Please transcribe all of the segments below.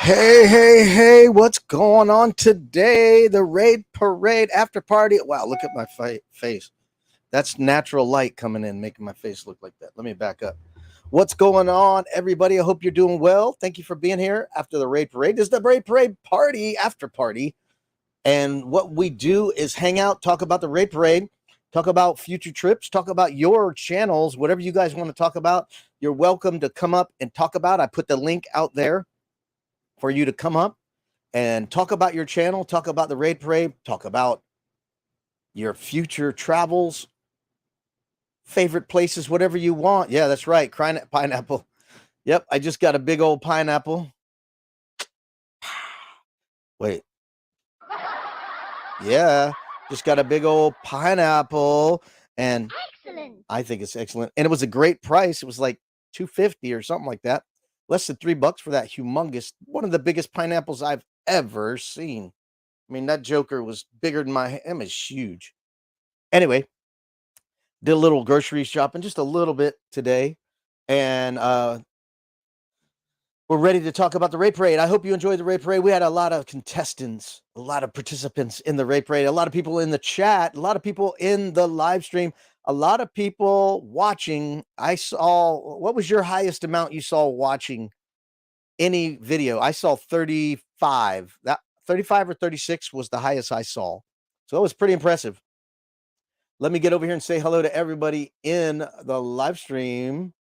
Hey, what's going on today? The Raid Parade after party. Wow, look at my face. That's natural light coming in, making my face look like that. Let me back up. What's going on, everybody? I hope you're doing well. Thank you for being here after the Raid Parade. This is the Raid Parade party after party. And what we do is hang out, talk about the Raid Parade, talk about future trips, talk about your channels, whatever you guys want to talk about. You're welcome to come up and talk about. I put the link out there for you to come up and talk about your channel, talk about the Raid Parade, talk about your future travels, favorite places, whatever you want. Yeah, that's right. Crying pineapple. Yep, I just got a big old pineapple. Wait. Yeah, just got a big old pineapple, and Excellent. I think it's excellent. And it was a great price. It was like 250 or something like that. Less than $3 for that humongous, one of the biggest pineapples I've ever seen. I mean, that joker was bigger than my hand. It's huge. Anyway, did a little grocery shopping, just a little bit today, and we're ready to talk about the Raid Parade. I hope you enjoyed the Raid Parade. We had a lot of contestants, a lot of participants in the Raid Parade, a lot of people in the chat, a lot of people in the live stream, a lot of people watching. I saw, what was your highest amount you saw watching any video? I saw 35. That 35 or 36 was the highest I saw. So that was pretty impressive. Let me get over here and say hello to everybody in the live stream.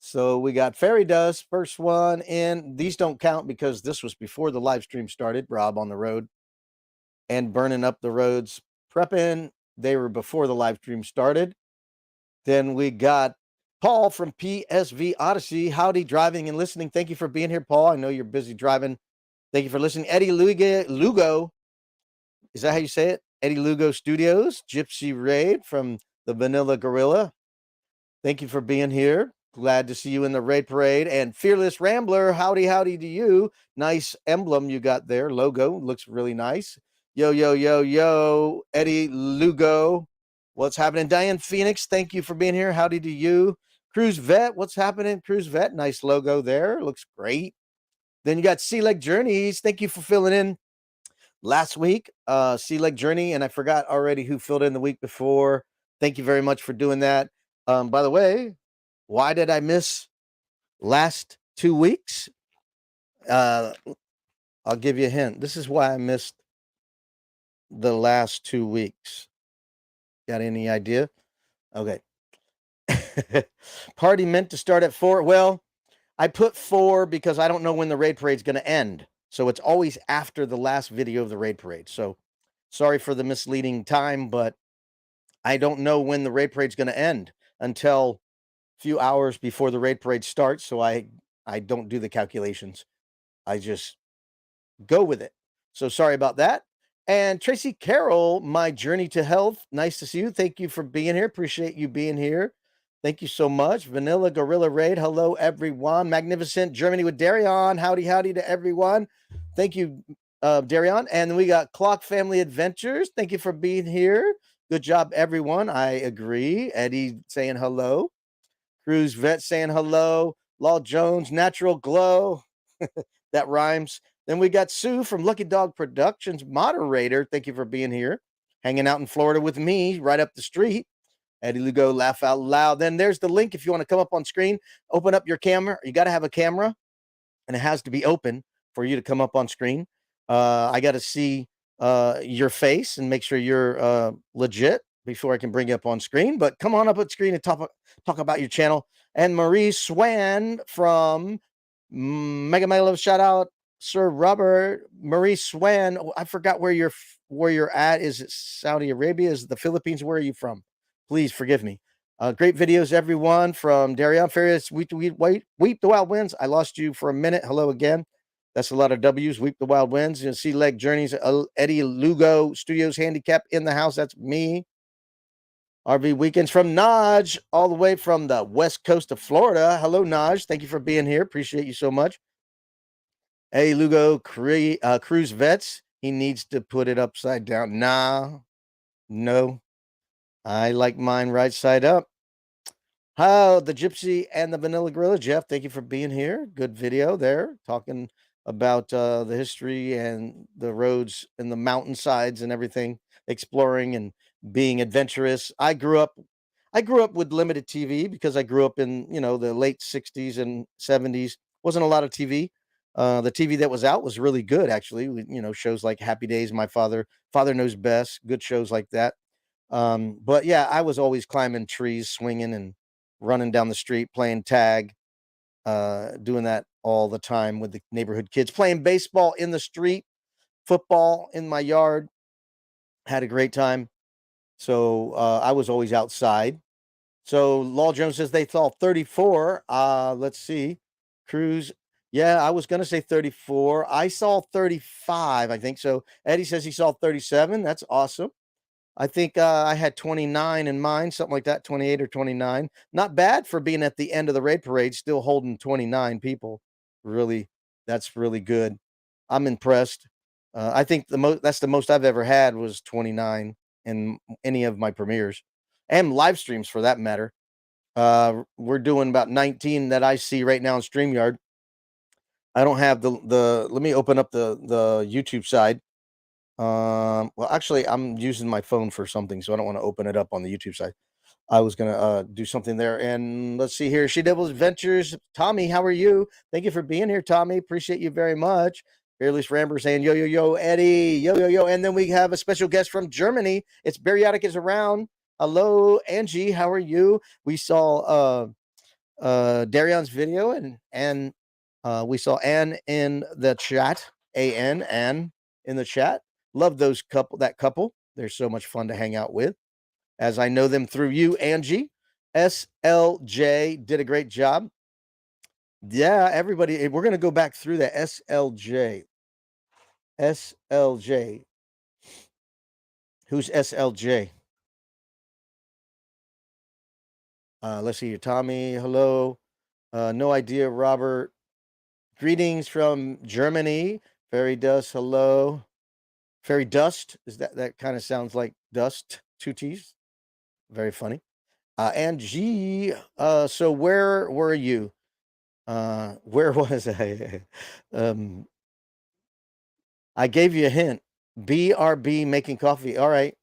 So we got Fairy Dust, first one in. These don't count because this was before the live stream started. Rob on the road and burning up the roads, prepping. They were before the live stream started. Then we got Paul from PSV Odyssey. Howdy, driving and listening. Thank you for being here, Paul. I know you're busy driving. Thank you for listening. Eddie Lugo. Is that how you say it? Eddie Lugo Studios. Gypsy Raid from the Vanilla Gorilla. Thank you for being here. Glad to see you in the Raid Parade. And Fearless Rambler, howdy to you. Nice emblem you got there. Logo looks really nice. Yo, Eddie Lugo. What's happening? Diane Phoenix, thank you for being here. Howdy to you. Cruise Vet, what's happening? Cruise Vet, nice logo there. Looks great. Then you got Sea Leg Journeys. Thank you for filling in last week. Sea Leg Journey, and I forgot already who filled in the week before. Thank you very much for doing that. By the way, why did I miss last 2 weeks? I'll give you a hint. This is why I missed the last 2 weeks. Got any idea? Okay. Party meant to start at 4. Well, I put 4 because I don't know when the Raid Parade's going to end. So it's always after the last video of the Raid Parade. So sorry for the misleading time, but I don't know when the Raid Parade's going to end until few hours before the Raid Parade starts, so I don't do the calculations. I just go with it. So sorry about that. And Tracy Carroll, my journey to health. Nice to see you. Thank you for being here. Appreciate you being here. Thank you so much. Vanilla Gorilla Raid. Hello, everyone. Magnificent Germany with Darion. Howdy to everyone. Thank you, Darion. And then we got Clock Family Adventures. Thank you for being here. Good job, everyone. I agree. Eddie saying hello. Cruz Vet saying hello. Law Jones, Natural Glow. That rhymes. Then we got Sue from Lucky Dog Productions, moderator. Thank you for being here. Hanging out in Florida with me, right up the street. Eddie Lugo, laugh out loud. Then there's the link if you want to come up on screen. Open up your camera. You got to have a camera, and it has to be open for you to come up on screen. I got to see your face and make sure you're legit before I can bring you up on screen. But come on up on screen and talk about your channel. And Marie Swan from Mega Love, shout out Sir Robert. Marie Swan. I forgot where you're at. Is it Saudi Arabia? Is it the Philippines? Where are you from? Please forgive me. Great videos, everyone. From Darion Farias, Weep the Wild Winds. I lost you for a minute. Hello again. That's a lot of W's. Weep the Wild Winds. Sea Leg Journeys. Eddie Lugo Studios Handicap in the house. That's me. RV Weekends from Naj, all the way from the west coast of Florida. Hello, Naj. Thank you for being here. Appreciate you so much. Hey, Lugo Cruise Vets. He needs to put it upside down. Nah, no. I like mine right side up. How the Gypsy and the Vanilla Gorilla. Jeff, thank you for being here. Good video there. Talking about the history and the roads and the mountainsides and everything, exploring and being adventurous. I grew up with limited TV because I grew up in, the late 60s and 70s. Wasn't a lot of TV. The TV that was out was really good, actually. Shows like Happy Days, Father Knows Best, good shows like that. But yeah, I was always climbing trees, swinging and running down the street, playing tag, doing that all the time with the neighborhood kids, playing baseball in the street, football in my yard. Had a great time. So I was always outside. So Law Jones says they saw 34. Let's see. Cruz. Yeah, I was gonna say 34. I saw 35, I think. So Eddie says he saw 37. That's awesome. I think I had 29 in mind, something like that, 28 or 29. Not bad for being at the end of the raid parade, still holding 29 people. Really, that's really good. I'm impressed. I think that's the most I've ever had was 29 in any of my premieres and live streams for that matter. We're doing about 19 that I see right now on StreamYard. I don't have the let me open up the YouTube side. Well, actually, I'm using my phone for something, so I don't want to open it up on the YouTube side. I was gonna do something there, and let's see here. She Devils Adventures, Tommy, how are you? Thank you for being here, Tommy. Appreciate you very much. Fearless Ramber saying yo yo yo, Eddie, yo yo yo, and then we have a special guest from Germany. It's Bariatric is around. Hello, Angie, how are you? We saw Darion's video, and we saw Ann in the chat. Ann in the chat. Love that couple. They're so much fun to hang out with, as I know them through you, Angie. SLJ did a great job. Yeah, everybody, we're gonna go back through that. SLJ. SLJ. Who's SLJ? Let's see here. Tommy, hello. No idea, Robert. Greetings from Germany. Fairy Dust, hello. Fairy Dust, is that kind of sounds like dust, two T's. Very funny. And G, so where were you? Where was I? I gave you a hint. BRB making coffee. All right.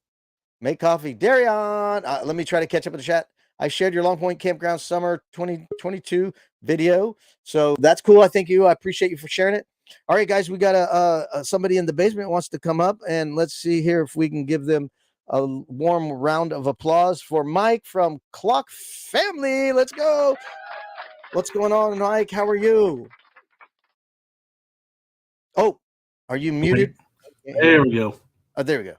Make coffee. Darion, let me try to catch up in the chat. I shared your Long Point Campground Summer 2022 video. So that's cool. I thank you. I appreciate you for sharing it. All right, guys, we got somebody in the basement wants to come up, and let's see here if we can give them a warm round of applause for Mike from Clock Family. Let's go. What's going on, Mike? How are you? Oh, are you muted? There we go. Oh, there we go.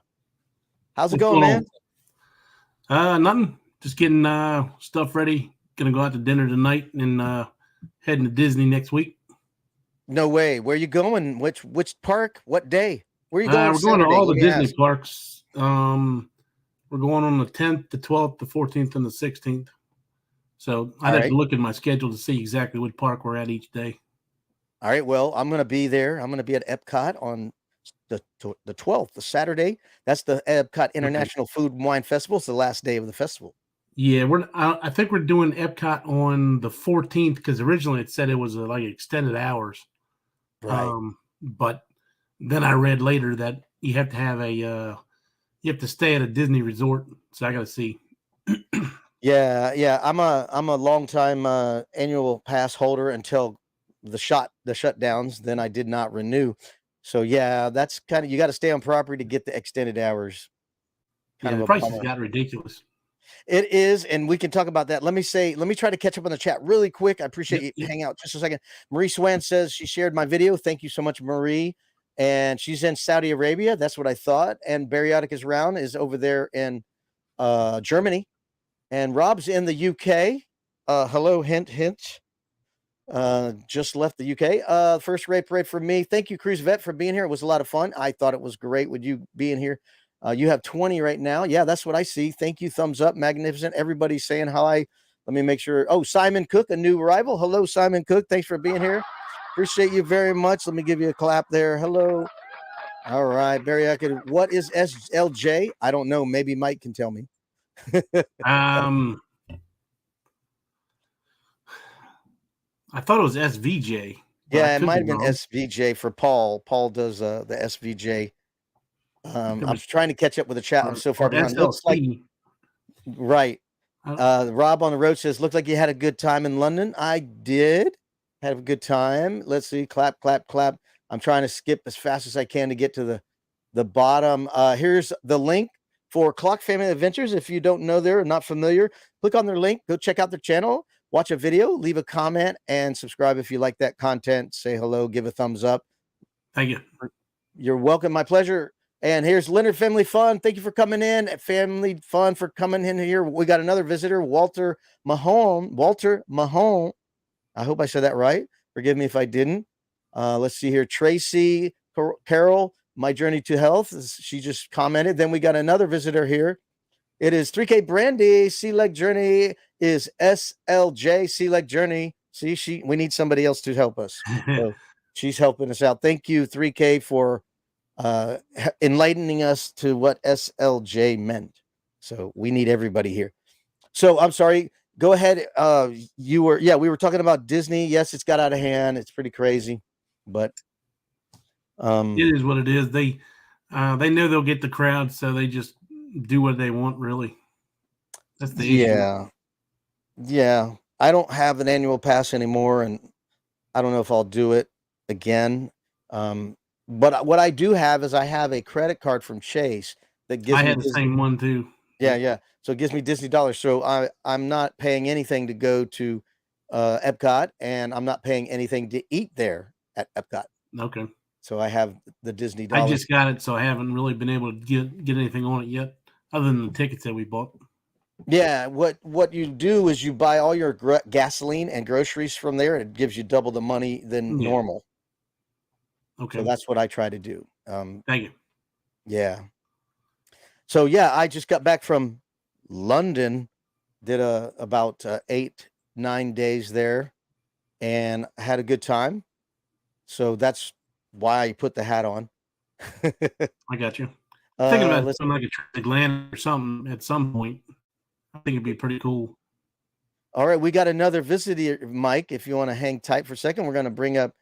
How's it going, man? Nothing. Just getting stuff ready. Gonna go out to dinner tonight and heading to Disney next week. No way. Where are you going? Which park? What day? Where are you going? We're going to all the Disney parks. We're going on the 10th, the 12th, the 14th, and the 16th. So I'd have to look at my schedule to see exactly what park we're at each day. All right. Well, I'm going to be there. I'm going to be at Epcot on the 12th, the Saturday. That's the Epcot International Food and Wine Festival. It's the last day of the festival. Yeah, I think we're doing Epcot on the 14th because originally it said it was like extended hours. Right. But then I read later that you have to have you have to stay at a Disney resort. So I got to see. Yeah. I'm a long time annual pass holder until the shutdowns. Then I did not renew. So yeah, that's kind of, you got to stay on property to get the extended hours. The prices got ridiculous. It is, and we can talk about that. Let me try to catch up on the chat really quick. I appreciate you hang out just a second. Marie Swan says she shared my video. Thank you so much, Marie. And she's in Saudi Arabia. That's what I thought. And Bariatric is around, is over there in Germany. And Rob's in the UK. Hello, hint. Just left the UK. First raid parade for me. Thank you, Cruise Vet, for being here. It was a lot of fun. I thought it was great with you being here. You have 20 right now. Yeah, that's what I see. Thank you. Thumbs up. Magnificent. Everybody's saying hi. Let me make sure. Oh, Simon Cook, a new arrival. Hello, Simon Cook. Thanks for being here. Appreciate you very much. Let me give you a clap there. Hello. All right, Barry. What is SLJ? I don't know. Maybe Mike can tell me. I thought it was SVJ. Yeah, it might have been SVJ for Paul. Paul does the SVJ. I'm trying to catch up with the chat. I'm so far behind. Looks like right. Rob on the road says, "Looked like you had a good time in London." I did have a good time. Let's see. Clap, clap, clap. I'm trying to skip as fast as I can to get to the bottom. Here's the link for Clock Family Adventures. If you don't know, they're not familiar, click on their link. Go check out their channel. Watch a video, leave a comment, and subscribe if you like that content. Say hello, give a thumbs up. Thank you. You're welcome. My pleasure. And here's Leonard Family Fun. Thank you for coming in. Family Fun for coming in here. We got another visitor, Walter Mahone. Walter Mahone. I hope I said that right. Forgive me if I didn't. Let's see here. Tracy Carol, My Journey to Health. She just commented. Then we got another visitor here. It is 3K Brandy. Sea Leg Journey is SLJ. Sea Leg Journey. See, we need somebody else to help us. So she's helping us out. Thank you, 3K, for enlightening us to what SLJ meant. So we need everybody here. So I'm sorry. Go ahead. We were talking about Disney. Yes, it's got out of hand. It's pretty crazy, but it is what it is. They know they'll get the crowd, so they just do what they want, really. That's the issue. Yeah. I don't have an annual pass anymore, and I don't know if I'll do it again. But what I do have is I have a credit card from Chase that gives me. I had the same one too. Yeah. So it gives me Disney dollars. So I'm not paying anything to go to Epcot, and I'm not paying anything to eat there at Epcot. Okay. So I have the Disney dollars. I just got it, so I haven't really been able to get anything on it yet, other than the tickets that we bought. Yeah, what you do is you buy all your gasoline and groceries from there, and it gives you double the money than normal. Okay. So that's what I try to do. Thank you. Yeah. So yeah, I just got back from London, did about 8-9 days there, and had a good time. So that's why I put the hat on. I got you. Thinking about something like a Atlanta or something at some point. I think it'd be pretty cool. All right, we got another visitor, Mike. If you want to hang tight for a second, we're going to bring up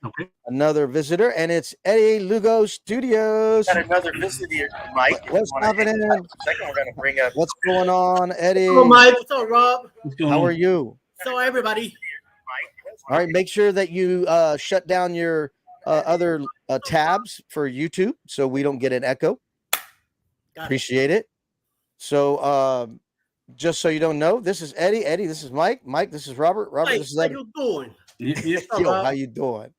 another visitor, and it's Eddie Lugo Studios. Got another visitor, Mike. What's happening? Second, we're going to bring up. What's going on, Eddie? Hello, Mike. What's up, Rob? How are you? So, everybody. All right, make sure that you shut down your other tabs for YouTube so we don't get an echo. Appreciate it. So, just so you don't know, this is Eddie. Eddie, this is Mike. Mike, this is Robert. Robert, this is Eddie. How you doing? Yo, how you doing?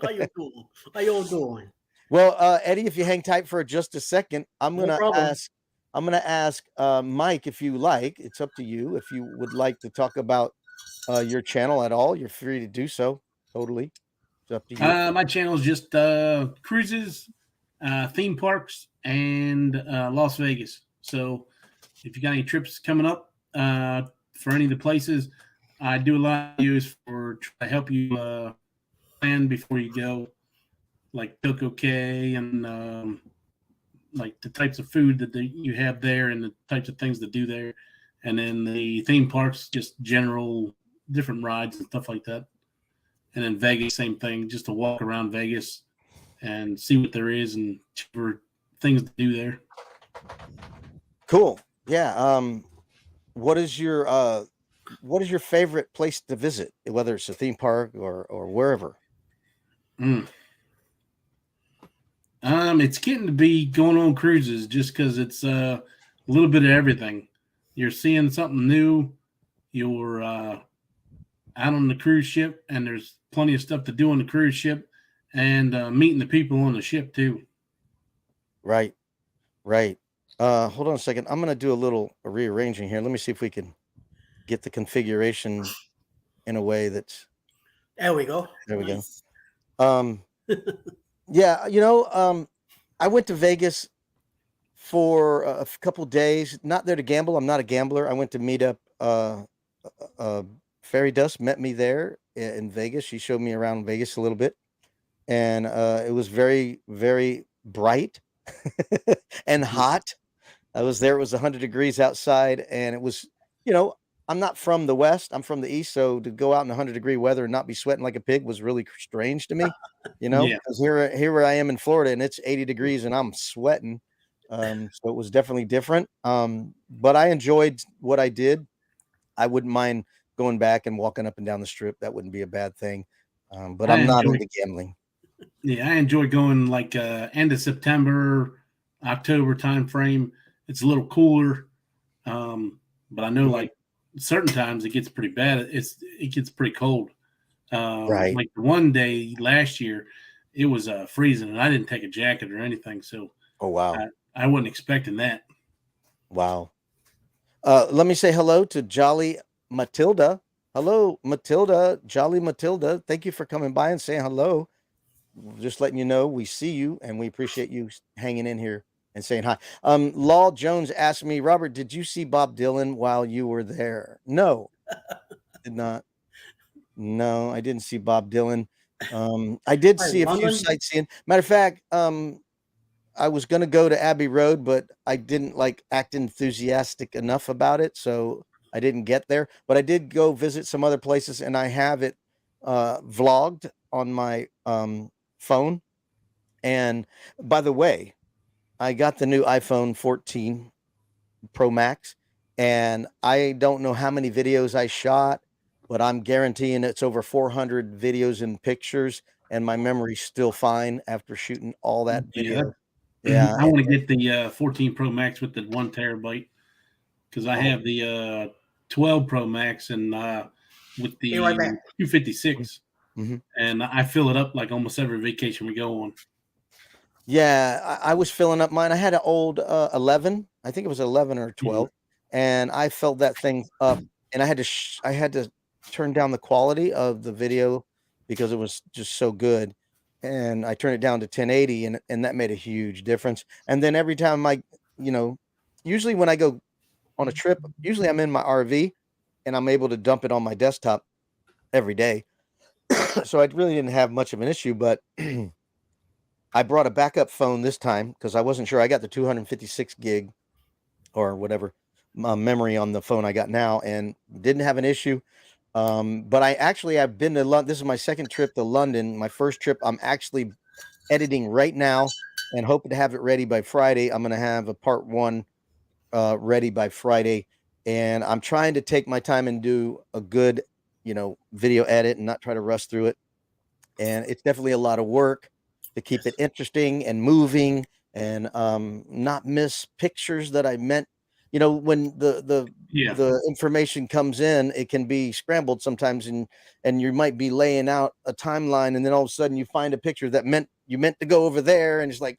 How you doing? How you doing? Well, Eddie, if you hang tight for just a second, I'm gonna ask Mike if you like. It's up to you. If you would like to talk about your channel at all, you're free to do so. Totally, it's up to you. My channel is just cruises, theme parks, and Las Vegas. So if you got any trips coming up for any of the places, I do a lot of videos to help you plan before you go, like Coco Cay and like the types of food that you have there and the types of things to do there. And then the theme parks, just general different rides and stuff like that. And then Vegas, same thing, just to walk around Vegas and see what there is and cheaper things to do there. Cool. Yeah. What is your favorite place to visit, whether it's a theme park or wherever? It's getting to be going on cruises just because it's a little bit of everything. You're seeing something new. You're out on the cruise ship, and there's plenty of stuff to do on the cruise ship, and meeting the people on the ship too. Right. Hold on a second. I'm going to do a little rearranging here. Let me see if we can get the configuration in a way that's. There we go. There we go. Yeah, I went to Vegas for a couple days. Not there to gamble. I'm not a gambler. I went to meet up. Fairy Dust met me there in Vegas. She showed me around Vegas a little bit, and it was very, very bright and hot. I was there. It was 100 degrees outside, and it was, I'm not from the West. I'm from the East. So to go out in 100-degree weather and not be sweating like a pig was really strange to me, you know, Yeah. because here I am in Florida and it's 80 degrees and I'm sweating. So it was definitely different. But I enjoyed what I did. I wouldn't mind going back and walking up and down the strip. That wouldn't be a bad thing. But I'm not into gambling. Yeah, I enjoy going like end of September, October time frame. It's a little cooler, but I know like certain times it gets pretty bad. It gets pretty cold. Right. Like one day last year, it was freezing, and I didn't take a jacket or anything. So, Oh wow, I wasn't expecting that. wow. Let me say hello to Jolly Matilda. Hello, Matilda, Jolly Matilda. Thank you for coming by and saying hello. Just letting you know we see you and we appreciate you hanging in here and saying hi. Law Jones asked me, Robert, did you see Bob Dylan while you were there? No, did not. No, I didn't see Bob Dylan. I did see a few sightseeing. Matter of fact, I was going to go to Abbey Road, but I didn't like act enthusiastic enough about it. So I didn't get there, but I did go visit some other places and I have it vlogged on my phone. And by the way, I got the new iPhone 14 Pro Max and I don't know how many videos I shot, but I'm guaranteeing it's over 400 videos and pictures and my memory's still fine after shooting all that video. Yeah, I want to get the 14 Pro Max with the 1 terabyte because I have the 12 Pro Max and with the 256, and I fill it up like almost every vacation we go on. Yeah, I was filling up mine. I had an old 11, I think it was 11 or 12, and I filled that thing up, and I had to turn down the quality of the video because it was just so good. And I turned it down to 1080 and that made a huge difference. And then every time usually when I go on a trip, usually I'm in my RV and I'm able to dump it on my desktop every day. So I really didn't have much of an issue, but I brought a backup phone this time because I wasn't sure. I got the 256 gig or whatever memory on the phone I got now and didn't have an issue. But I've been to London. This is my second trip to London. My first trip, I'm actually editing right now and hoping to have it ready by Friday. I'm going to have a part 1 ready by Friday. And I'm trying to take my time and do a good, video edit and not try to rush through it. And it's definitely a lot of work to keep it interesting and moving and not miss pictures that I meant. When the information comes in, it can be scrambled sometimes and you might be laying out a timeline and then all of a sudden you find a picture that you meant to go over there and it's like,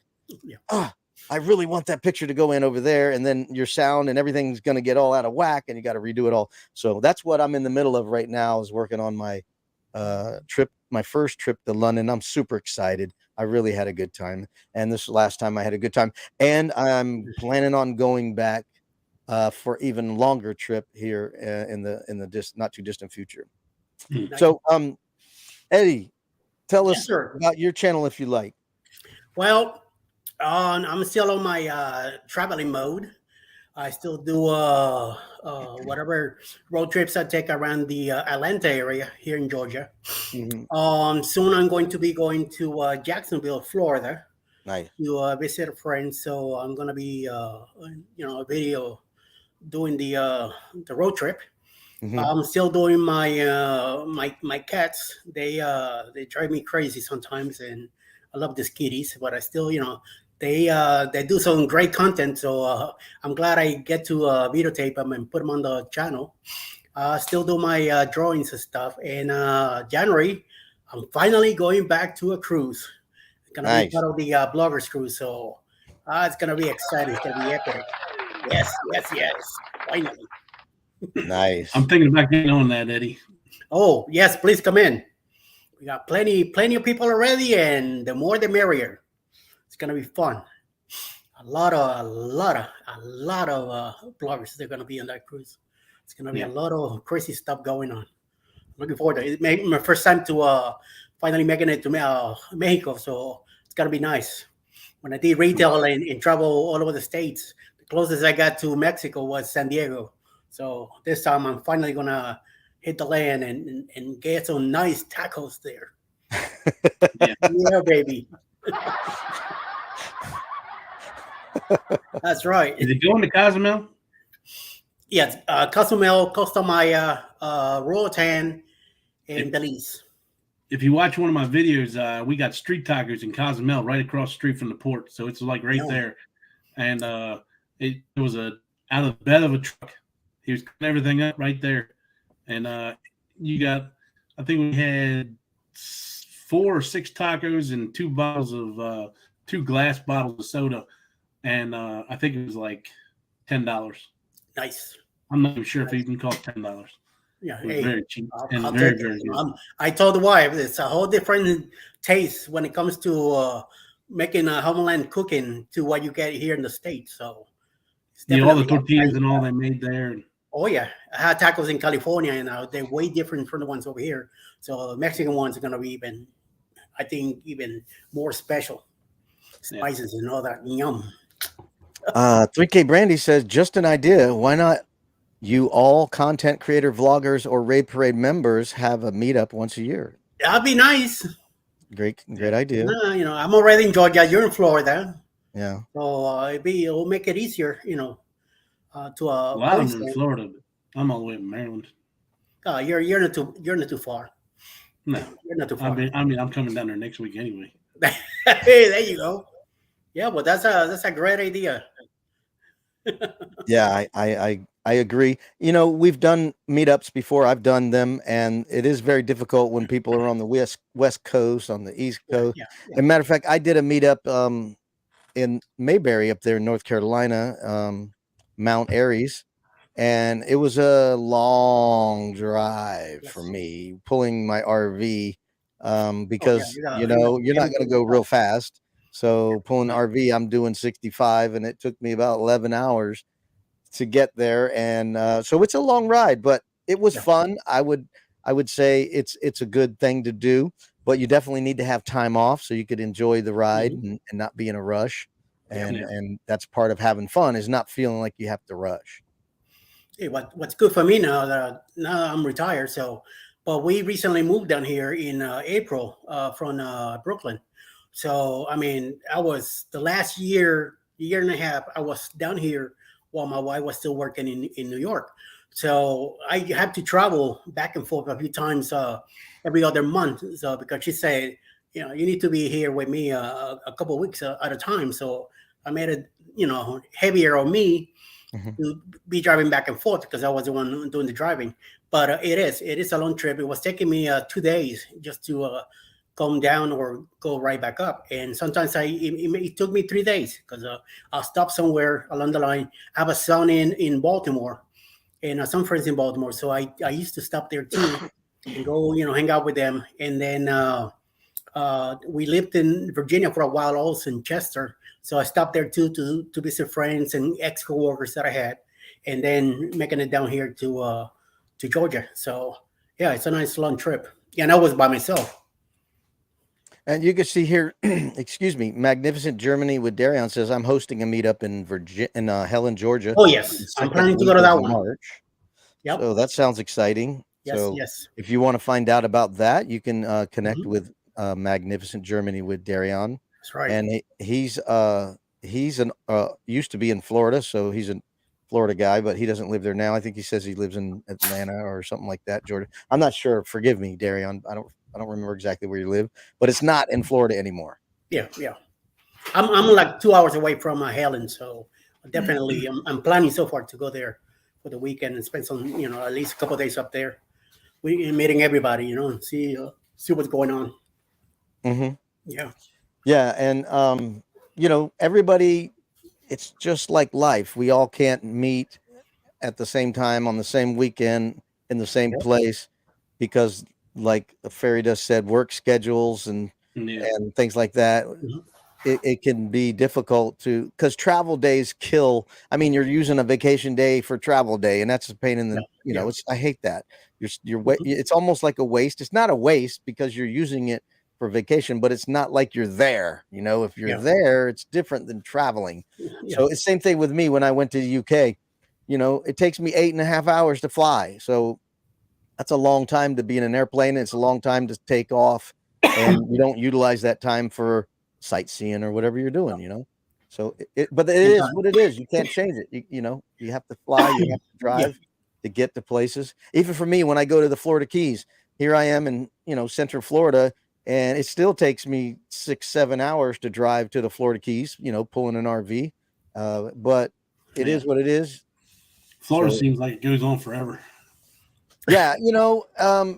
I really want that picture to go in over there. And then your sound and everything's going to get all out of whack and you got to redo it all. So that's what I'm in the middle of right now is working on my trip, my first trip to London. I'm super excited. I really had a good time. And this last time I had a good time and I'm planning on going back for even longer trip here in the not too distant future. So, Eddie, tell us about your channel if you like. Well, I'm still on my traveling mode. I still do whatever road trips I take around the Atlanta area here in Georgia. Soon I'm going to be going to Jacksonville, Florida. Nice. To visit a friend. So I'm going to be, a video doing the road trip. I'm still doing my cats. They drive me crazy sometimes, and I love these kitties. But I still, they do some great content. So I'm glad I get to videotape them and put them on the channel. Still do my drawings and stuff. And January, I'm finally going back to a cruise. It's gonna be part of the bloggers cruise. So it's gonna be exciting. It's gonna be epic. Yes. Finally. Nice. I'm thinking about getting on that, Eddie. Oh, yes, please come in. We got plenty of people already, and the more the merrier. It's gonna be fun. A lot of bloggers. They're gonna be on that cruise. It's gonna be a lot of crazy stuff going on. Looking forward to it. It's my first time to finally making it to Mexico, so it's gonna be nice. When I did retail and travel all over the states, the closest I got to Mexico was San Diego. So this time I'm finally gonna hit the land and get some nice tacos there. Yeah. Yeah, baby. That's right. Is it going to Cozumel? Yes, Cozumel, Costa Maya, Roatan, and Belize. If you watch one of my videos, we got street tacos in Cozumel right across the street from the port. So it's like right Yeah. there. And it was out of the bed of a truck. He was cutting everything up right there. And you got, I think we had 4 or 6 tacos and 2 bottles of 2 glass bottles of soda. And I think it was like $10. Nice. I'm not even sure if it even cost $10. Yeah, It was hey, very cheap and I'll very, take it. very good. I told the wife it's a whole different taste when it comes to making homeland cooking to what you get here in the States. So it's Yeah, all the definitely- tortillas and all they made there. Oh yeah, I had tacos in California, and they're way different from the ones over here. So the Mexican ones are gonna be even, I think, even more special. Spices and all that. Yum. 3K Brandy says, just an idea. Why not you all content creator, vloggers, or Raid Parade members have a meetup once a year? That'd be nice. Great idea. You know, I'm already in Georgia. You're in Florida, Yeah. so it'll make it easier. You know, to A lot of host them in it. Florida, but I'm all the way in Maryland. You're not too far. No, You're not too far. I'm coming down there next week anyway. Hey, there you go. Yeah, well, that's a great idea. Yeah, I agree. You know, we've done meetups before. I've done them, and it is very difficult when people are on the west coast, on the east coast. Yeah, As a matter of fact, I did a meetup in Mayberry up there in North Carolina, Mount Airies, and it was a long drive for Yes. me pulling my RV because you gotta- you know you you're not gotta going to go real fast. So pulling the RV, I'm doing 65, and it took me about 11 hours to get there, and so it's a long ride, but it was Yeah. fun. I would say it's a good thing to do, but you definitely need to have time off so you could enjoy the ride and not be in a rush. And Yeah. and that's part of having fun, is not feeling like you have to rush. Hey, what's good for me now that now I'm retired. So, but we recently moved down here in April from Brooklyn. So, I mean, I was the last year and a half, I was down here while my wife was still working in New York. So I had to travel back and forth a few times every other month. So because she said, you know, you need to be here with me a couple of weeks at a time. So I made it, you know, heavier on me to be driving back and forth because I was the one doing the driving. But it is a long trip. It was taking me 2 days just to come down or go right back up. And sometimes it took me 3 days because I'll stop somewhere along the line. I have a son in Baltimore and some friends in Baltimore. So I used to stop there too and go, you know, hang out with them. And then we lived in Virginia for a while, also in Chester. So I stopped there too to visit friends and ex-coworkers that I had, and then making it down here to Georgia. So yeah, it's a nice long trip. And I was by myself. And you can see here, excuse me, Magnificent Germany with Darion says, I'm hosting a meetup in Helen, Georgia. Oh yes, I'm planning to go to that one. March. Yep. So that sounds exciting. Yes, so yes. if you want to find out about that, you can connect with Magnificent Germany with Darion. That's right. And he's an used to be in Florida, so he's a Florida guy, but he doesn't live there now. I think he says he lives in Atlanta or something like that, Georgia. I'm not sure. Forgive me, Darion. I don't remember exactly where you live, but it's not in Florida anymore. Yeah. I'm like 2 hours away from Helen, so definitely I'm planning so far to go there for the weekend and spend some, you know, at least a couple of days up there. We meeting everybody, you know, and see what's going on. Mm-hmm. Yeah, and you know, everybody, it's just like life. We all can't meet at the same time on the same weekend in the same place because, like Fairy Dust said, work schedules and things like that. It can be difficult because travel days kill. I mean, you're using a vacation day for travel day, and that's a pain in the, you know, I hate that. It's almost like a waste. It's not a waste because you're using it for vacation, but it's not like you're there. You know, if you're there, it's different than traveling. So it's the same thing with me when I went to the UK. you know, it takes me 8.5 hours to fly. So that's a long time to be in an airplane. It's a long time to take off, and you don't utilize that time for sightseeing or whatever you're doing, you know. So but it is what it is. You can't change it. You know, you have to fly, you have to drive to get to places. Even for me, when I go to the Florida Keys, here I am in, you know, Central Florida, and it still takes me 6-7 hours to drive to the Florida Keys, you know, pulling an RV. But it is what it is. Florida seems like it goes on forever. Yeah, you know,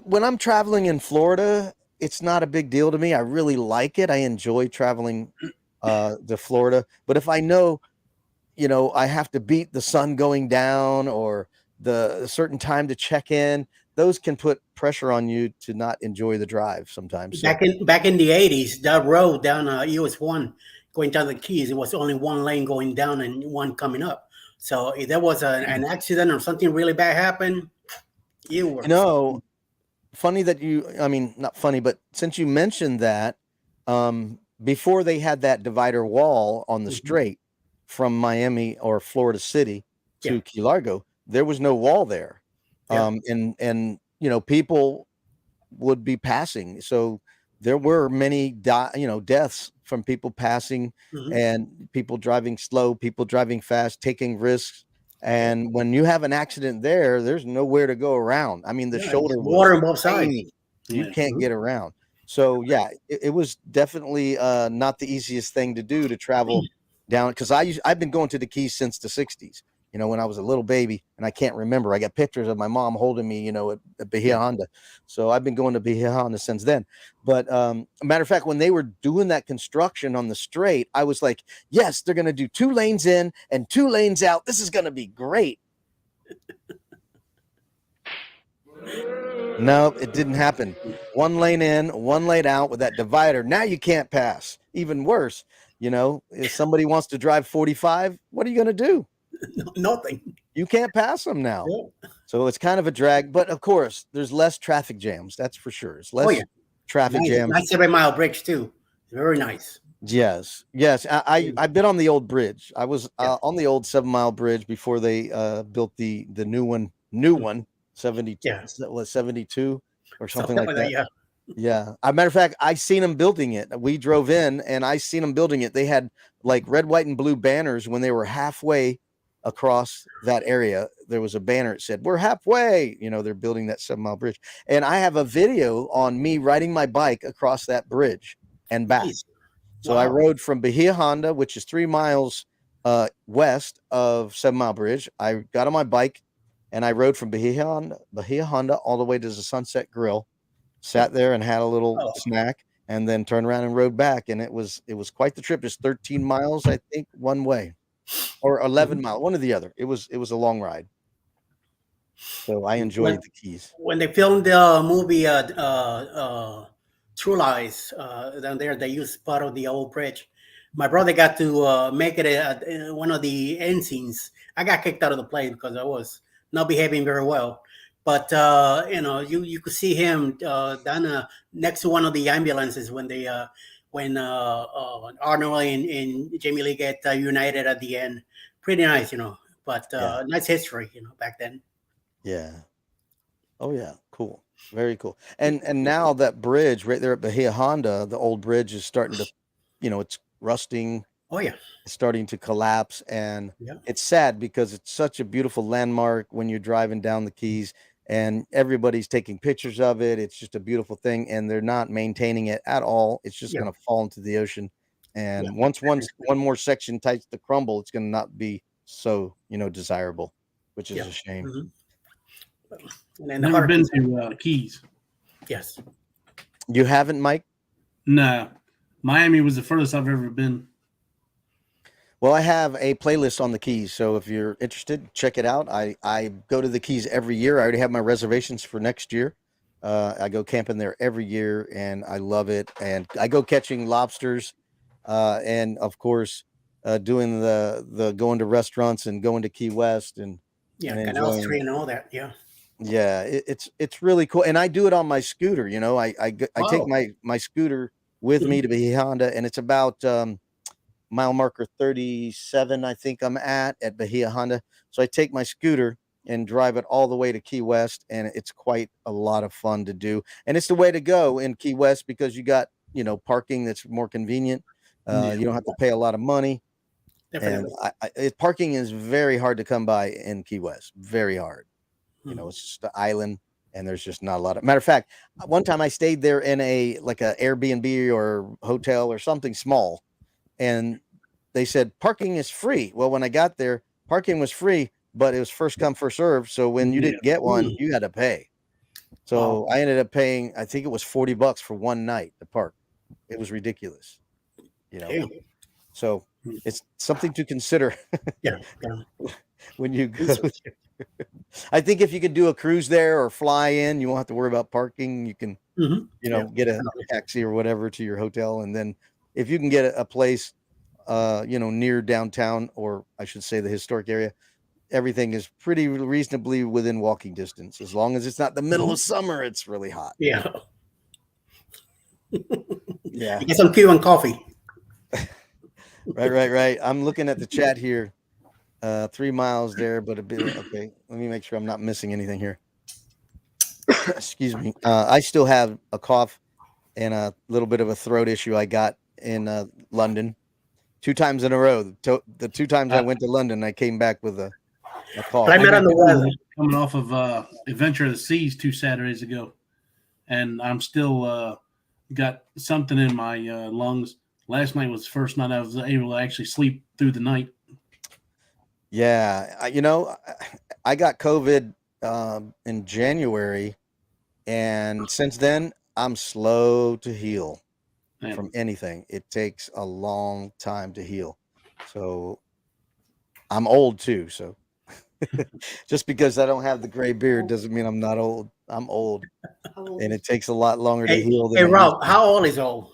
when I'm traveling in Florida, it's not a big deal to me. I really like it. I enjoy traveling to Florida. But if I know, you know, I have to beat the sun going down or the certain time to check in, those can put pressure on you to not enjoy the drive sometimes. So. Back in the 80s, that road down US 1 going down the Keys, it was only one lane going down and one coming up. So if there was an accident or something really bad happened, you were. You know, funny that I mean, not funny, but since you mentioned that, before they had that divider wall on the strait from Miami or Florida City to Key Largo, there was no wall there. And you know, people would be passing. So there were many deaths from people passing and people driving slow, people driving fast, taking risks. And when you have an accident there, there's nowhere to go around. I mean, the shoulder was water on both sides. You can't get around. So yeah, it was definitely not the easiest thing to do to travel down, because I've been going to the Keys since the 60s. You know, when I was a little baby, and I can't remember. I got pictures of my mom holding me, you know, at Bahia Honda. So I've been going to Bahia Honda since then. But a matter of fact, when they were doing that construction on the strait, I was like, yes, they're going to do 2 lanes in and 2 lanes out. This is going to be great. No, it didn't happen. 1 lane in, 1 lane out with that divider. Now you can't pass. Even worse, you know, if somebody wants to drive 45, what are you going to do? Nothing. You can't pass them now. So it's kind of a drag. But of course, there's less traffic jams. That's for sure. It's less traffic jams. Nice 7-mile bridge too. Very nice. Yes. I've been on the old bridge. I was on the old 7-mile bridge before they built the new one, 72 or something like that. Yeah. As a matter of fact, I seen them building it. We drove in and I seen them building it. They had like red, white, and blue banners when they were halfway across that area. There was a banner that said, "We're halfway." You know, they're building that 7-mile bridge. And I have a video on me riding my bike across that bridge and back. So I rode from Bahia Honda, which is 3 miles west of 7-mile bridge. I got on my bike and I rode from Bahia Honda all the way to the Sunset Grill, sat there and had a little snack, and then turned around and rode back. And it was quite the trip. It's 13 miles, I think, one way, or 11 miles, one or the other. It was a long ride. So I enjoyed the Keys. When they filmed the movie True Lies down there, they used part of the old bridge. My brother got to make it one of the end scenes. I got kicked out of the play because I was not behaving very well. But you know, you could see him down next to one of the ambulances when they when Arnold and Jamie Lee get united at the end. Pretty nice, you know. But nice history, you know, back then. Yeah. Oh yeah, cool. Very cool. And now that bridge right there at Bahia Honda, the old bridge is starting to, you know, it's rusting. Oh yeah. It's starting to collapse, and it's sad because it's such a beautiful landmark when you're driving down the Keys and everybody's taking pictures of it. It's just a beautiful thing, and they're not maintaining it at all. It's just going to fall into the ocean. And once one more section starts to crumble, it's going to not be so, you know, desirable, which is a shame. And never been to Keys. Yes. You haven't, Mike? No. Miami was the furthest I've ever been. Well, I have a playlist on the Keys, so if you're interested, check it out. I go to the Keys every year. I already have my reservations for next year. I go camping there every year, and I love it. And I go catching lobsters, and of course, doing the going to restaurants and going to Key West and Canal Street and all that. Yeah, it's really cool, and I do it on my scooter. You know, I take my scooter with me to Bahia Honda, and it's about mile marker 37, I think I'm at Bahia Honda. So I take my scooter and drive it all the way to Key West, and it's quite a lot of fun to do. And it's the way to go in Key West because you got, parking that's more convenient. You don't have to pay a lot of money. Definitely. And parking is very hard to come by in Key West. Very hard. It's just an island, and there's just not a lot of. Matter of fact, one time I stayed there in a Airbnb or hotel or something small, and they said parking is free. Well, when I got there, parking was free, but it was first come first serve. So when you didn't get one, you had to pay. So I ended up paying, I think it was $40 for one night to park. It was ridiculous. So it's something to consider. Yeah. When you go. I think if you could do a cruise there or fly in, you won't have to worry about parking. You can, get a taxi or whatever to your hotel. And then if you can get a place, near downtown, or I should say the historic area, everything is pretty reasonably within walking distance. As long as it's not the middle of summer, it's really hot. Yeah. Yeah. Get some Cuban coffee. Right. I'm looking at the chat here. 3 miles there, but a bit. Okay, let me make sure I'm not missing anything here. Excuse me. I still have a cough and a little bit of a throat issue I got in London 2 times in a row. The 2 times I went to London, I came back with a cough. I met on the weather. Coming off of Adventure of the Seas 2 Saturdays ago, and I'm still got something in my lungs. Last night was the first night I was able to actually sleep through the night. Yeah, I got COVID in January, and since then I'm slow to heal from anything. It takes a long time to heal. So I'm old too. So just because I don't have the gray beard doesn't mean I'm not old. I'm old, and it takes a lot longer to heal. Hey, Rob, how old is old?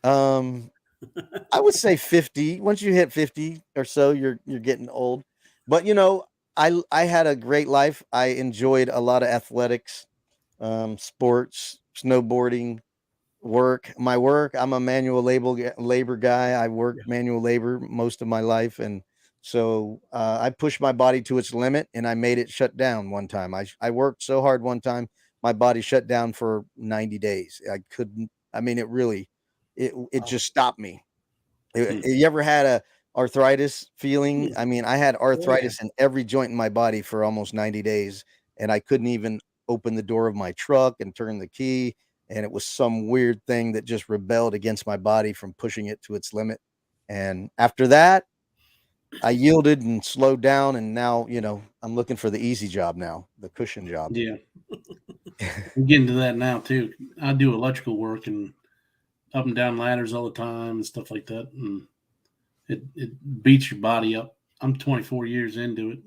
I would say 50. Once you hit 50 or so, you're getting old. But I had a great life. I enjoyed a lot of athletics, sports, snowboarding, work. My work, I'm a manual labor guy. I worked manual labor most of my life, and so I pushed my body to its limit, and I made it shut down one time. I worked so hard one time, my body shut down for 90 days. I couldn't. I mean, it just stopped me. You ever had a arthritis feeling? I mean, I had arthritis in every joint in my body for almost 90 days, and I couldn't even open the door of my truck and turn the key. And it was some weird thing that just rebelled against my body from pushing it to its limit. And after that, I yielded and slowed down. And now, I'm looking for the easy job now, the cushion job. Yeah. I'm getting to that now too. I do electrical work and up and down ladders all the time and stuff like that. And it beats your body up. I'm 24 years into it.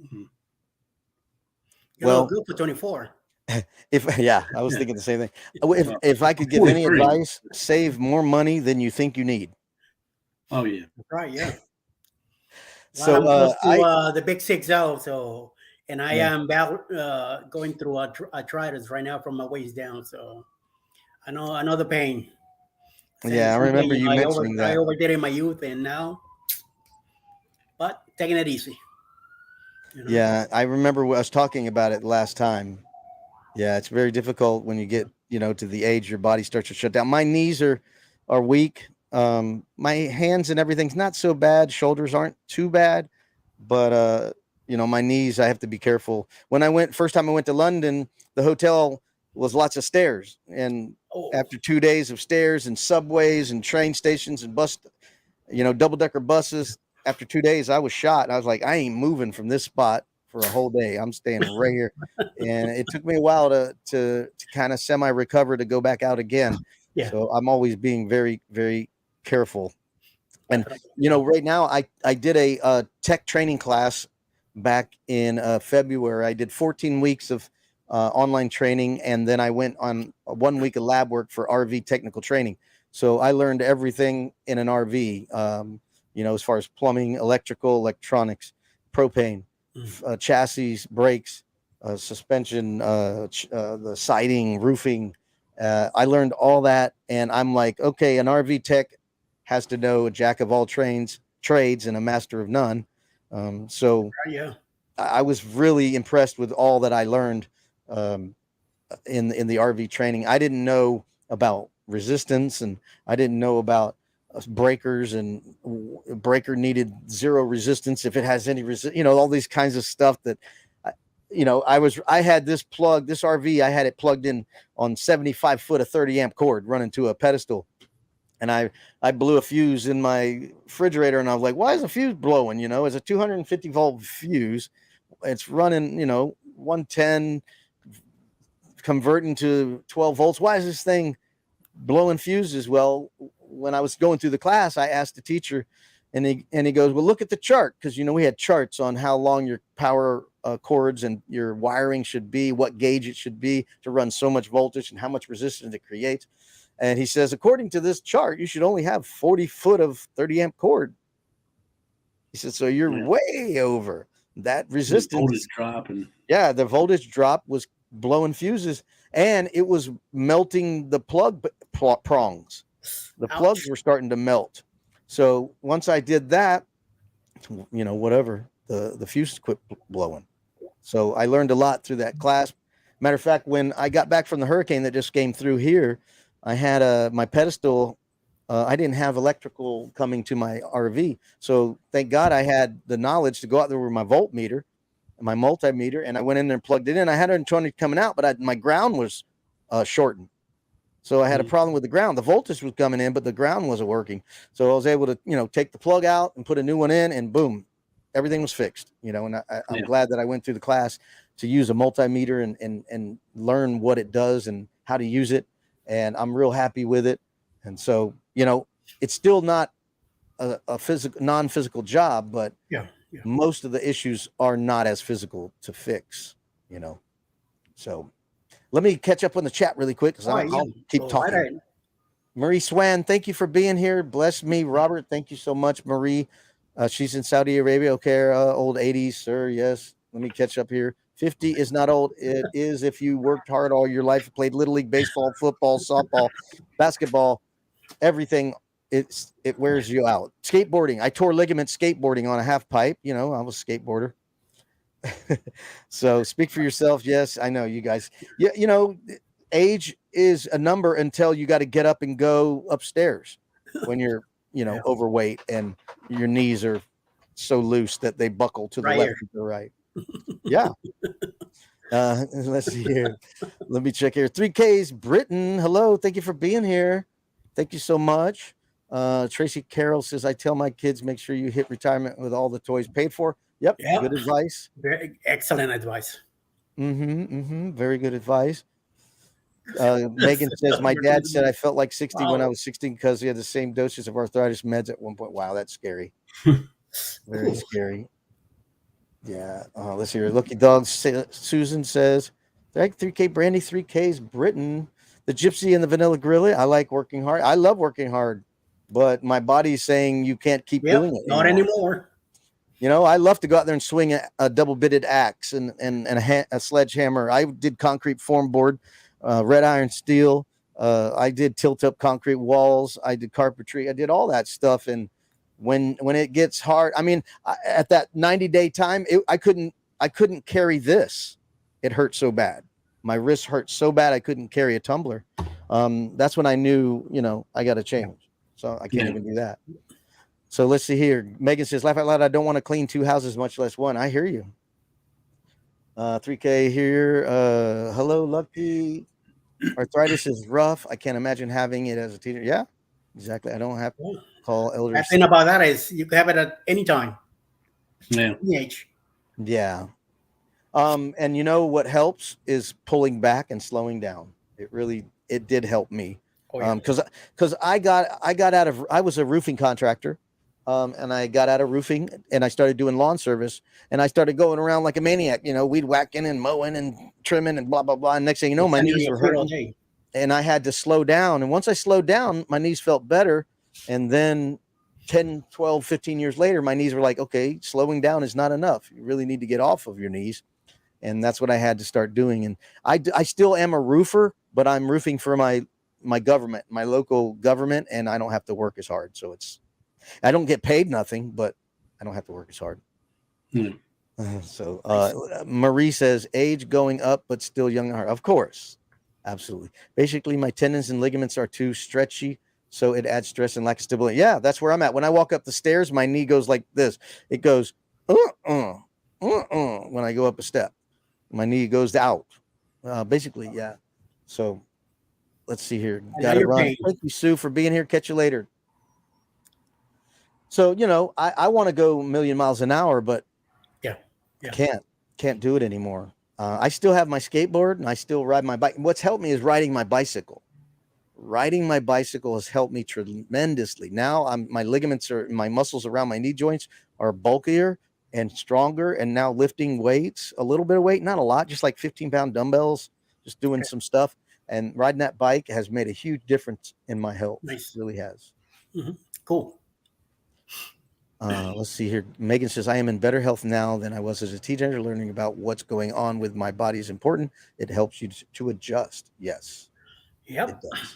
Well, good for 24. I was thinking the same thing. If I could give any advice, save more money than you think you need. Oh yeah. Right. Yeah. So I'm close to the big 6-0. So, and I am going through arthritis right now from my waist down. So I know the pain. Yeah, I remember you mentioning that. I overdid it in my youth, and now, but taking it easy. Yeah, I remember us talking about it last time. Yeah, it's very difficult when you get, to the age your body starts to shut down. My knees are weak. My hands and everything's not so bad. Shoulders aren't too bad, but my knees, I have to be careful. When first time I went to London, the hotel was lots of stairs, and after 2 days of stairs and subways and train stations and bus, double-decker buses, after 2 days I was shot. I was like, I ain't moving from this spot for a whole day. I'm staying right here. And it took me a while to kind of semi-recover to go back out again. Yeah. So I'm always being very, very careful. And right now I did a tech training class back in February. I did 14 weeks of online training, and then I went on 1 week of lab work for RV technical training. So I learned everything in an RV, as far as plumbing, electrical, electronics, propane, chassis, brakes, suspension, the siding, roofing. I learned all that, and I'm like, okay, an RV tech has to know a jack of all trades and a master of none. So Yeah. I was really impressed with all that I learned in the RV training. I didn't know about resistance, and I didn't know about breakers, and breaker needed zero resistance if it has any all these kinds of stuff that I had this RV, I had it plugged in on 75 foot of 30 amp cord running to a pedestal, and I blew a fuse in my refrigerator, and I was like, why is the fuse blowing? It's a 250 volt fuse. It's running 110 converting to 12 volts. Why is this thing blowing fuses? Well, when I was going through the class, I asked the teacher, and he goes, well, look at the chart, because we had charts on how long your power cords and your wiring should be, what gauge it should be to run so much voltage, and how much resistance it creates. And he says, according to this chart, you should only have 40 foot of 30 amp cord. He said, so you're way over that resistance. The voltage drop. Yeah, the voltage drop was blowing fuses, and it was melting the plug prongs. The plugs were starting to melt. So once I did that, whatever, the fuse quit blowing. So I learned a lot through that class. Matter of fact, when I got back from the hurricane that just came through here, I had my pedestal. I didn't have electrical coming to my RV. So thank God I had the knowledge to go out there with my voltmeter, my multimeter, and I went in there and plugged it in. I had 120 coming out, but my ground was shortened. So I had a problem with the ground. The voltage was coming in, but the ground wasn't working. So I was able to, take the plug out and put a new one in, and boom, everything was fixed. And I'm glad that I went through the class to use a multimeter and learn what it does and how to use it. And I'm real happy with it. And so, it's still not a non-physical job, but most of the issues are not as physical to fix, So let me catch up on the chat really quick, because I'll keep talking. Right. Marie Swan, thank you for being here. Bless me. Robert, thank you so much, Marie. She's in Saudi Arabia. Okay, old 80s, sir. Yes. Let me catch up here. 50 is not old. It is if you worked hard all your life, played Little League baseball, football, softball, basketball, everything. It wears you out. Skateboarding. I tore ligament skateboarding on a half pipe. I was a skateboarder. So speak for yourself. Yes, I know you guys. Yeah, age is a number until you got to get up and go upstairs when you're, overweight and your knees are so loose that they buckle to the left or the right. Yeah. Let's see here. Let me check here. 3Ks Britain. Hello. Thank you for being here. Thank you so much. Tracy Carroll says, I tell my kids, make sure you hit retirement with all the toys paid for. Yep. Good advice. Very excellent advice. Very good advice. Megan says, my dad said I felt like 60 when I was 16 because he had the same dosage of arthritis meds at one point. Wow, that's scary. Very scary. Yeah. Let's hear. Lucky Dog Susan says, 3K Brandy, 3Ks Britain, the Gypsy and the Vanilla Gorilla. I like working hard. I love working hard, but my body's saying you can't keep doing it. Not anymore. I love to go out there and swing a double-bitted axe and a sledgehammer. I did concrete form board, red iron steel. I did tilt-up concrete walls. I did carpentry. I did all that stuff. And when it gets hard, at that 90-day time, I couldn't carry this. It hurt so bad. My wrist hurt so bad I couldn't carry a tumbler. That's when I knew, I got to change. So I can't even do that. So let's see here. Megan says, laugh out loud. I don't want to clean 2 houses, much less 1. I hear you. 3K here. Hello, Lucky. Arthritis is rough. I can't imagine having it as a teenager. Yeah, exactly. I don't have to call elders. The thing about that is you can have it at any time. Yeah. Any age. Yeah. And what helps is pulling back and slowing down. It did help me. Because I was a roofing contractor. And I got out of roofing and I started doing lawn service, and I started going around like a maniac, weed whacking and mowing and trimming and blah, blah, blah. And next thing you know, my knees were hurting and I had to slow down. And once I slowed down, my knees felt better. And then 10, 12, 15 years later, my knees were like, okay, slowing down is not enough. You really need to get off of your knees. And that's what I had to start doing. And I still am a roofer, but I'm roofing for my my government, my local government, and I don't have to work as hard. So I don't get paid nothing, but I don't have to work as hard. Hmm. So Marie says age going up, but still young at heart. Of course. Absolutely. Basically, my tendons and ligaments are too stretchy, so it adds stress and lack of stability. Yeah, that's where I'm at. When I walk up the stairs, my knee goes like this. It goes, when I go up a step. My knee goes out. Basically, yeah. So let's see here. Got to run. Thank you, Sue, for being here. Catch you later. So, I want to go a million miles an hour, but can't do it anymore. I still have my skateboard and I still ride my bike. What's helped me is riding my bicycle. Riding my bicycle has helped me tremendously. Now my ligaments my muscles around my knee joints are bulkier and stronger. And now lifting weights, a little bit of weight, not a lot, just like 15-pound dumbbells, just doing some stuff. And riding that bike has made a huge difference in my health. Nice. It really has. Mm-hmm. Cool. Let's see here. Megan says, I am in better health now than I was as a teenager. Learning about what's going on with my body is important. It helps you to adjust. Yes. Yep. It does.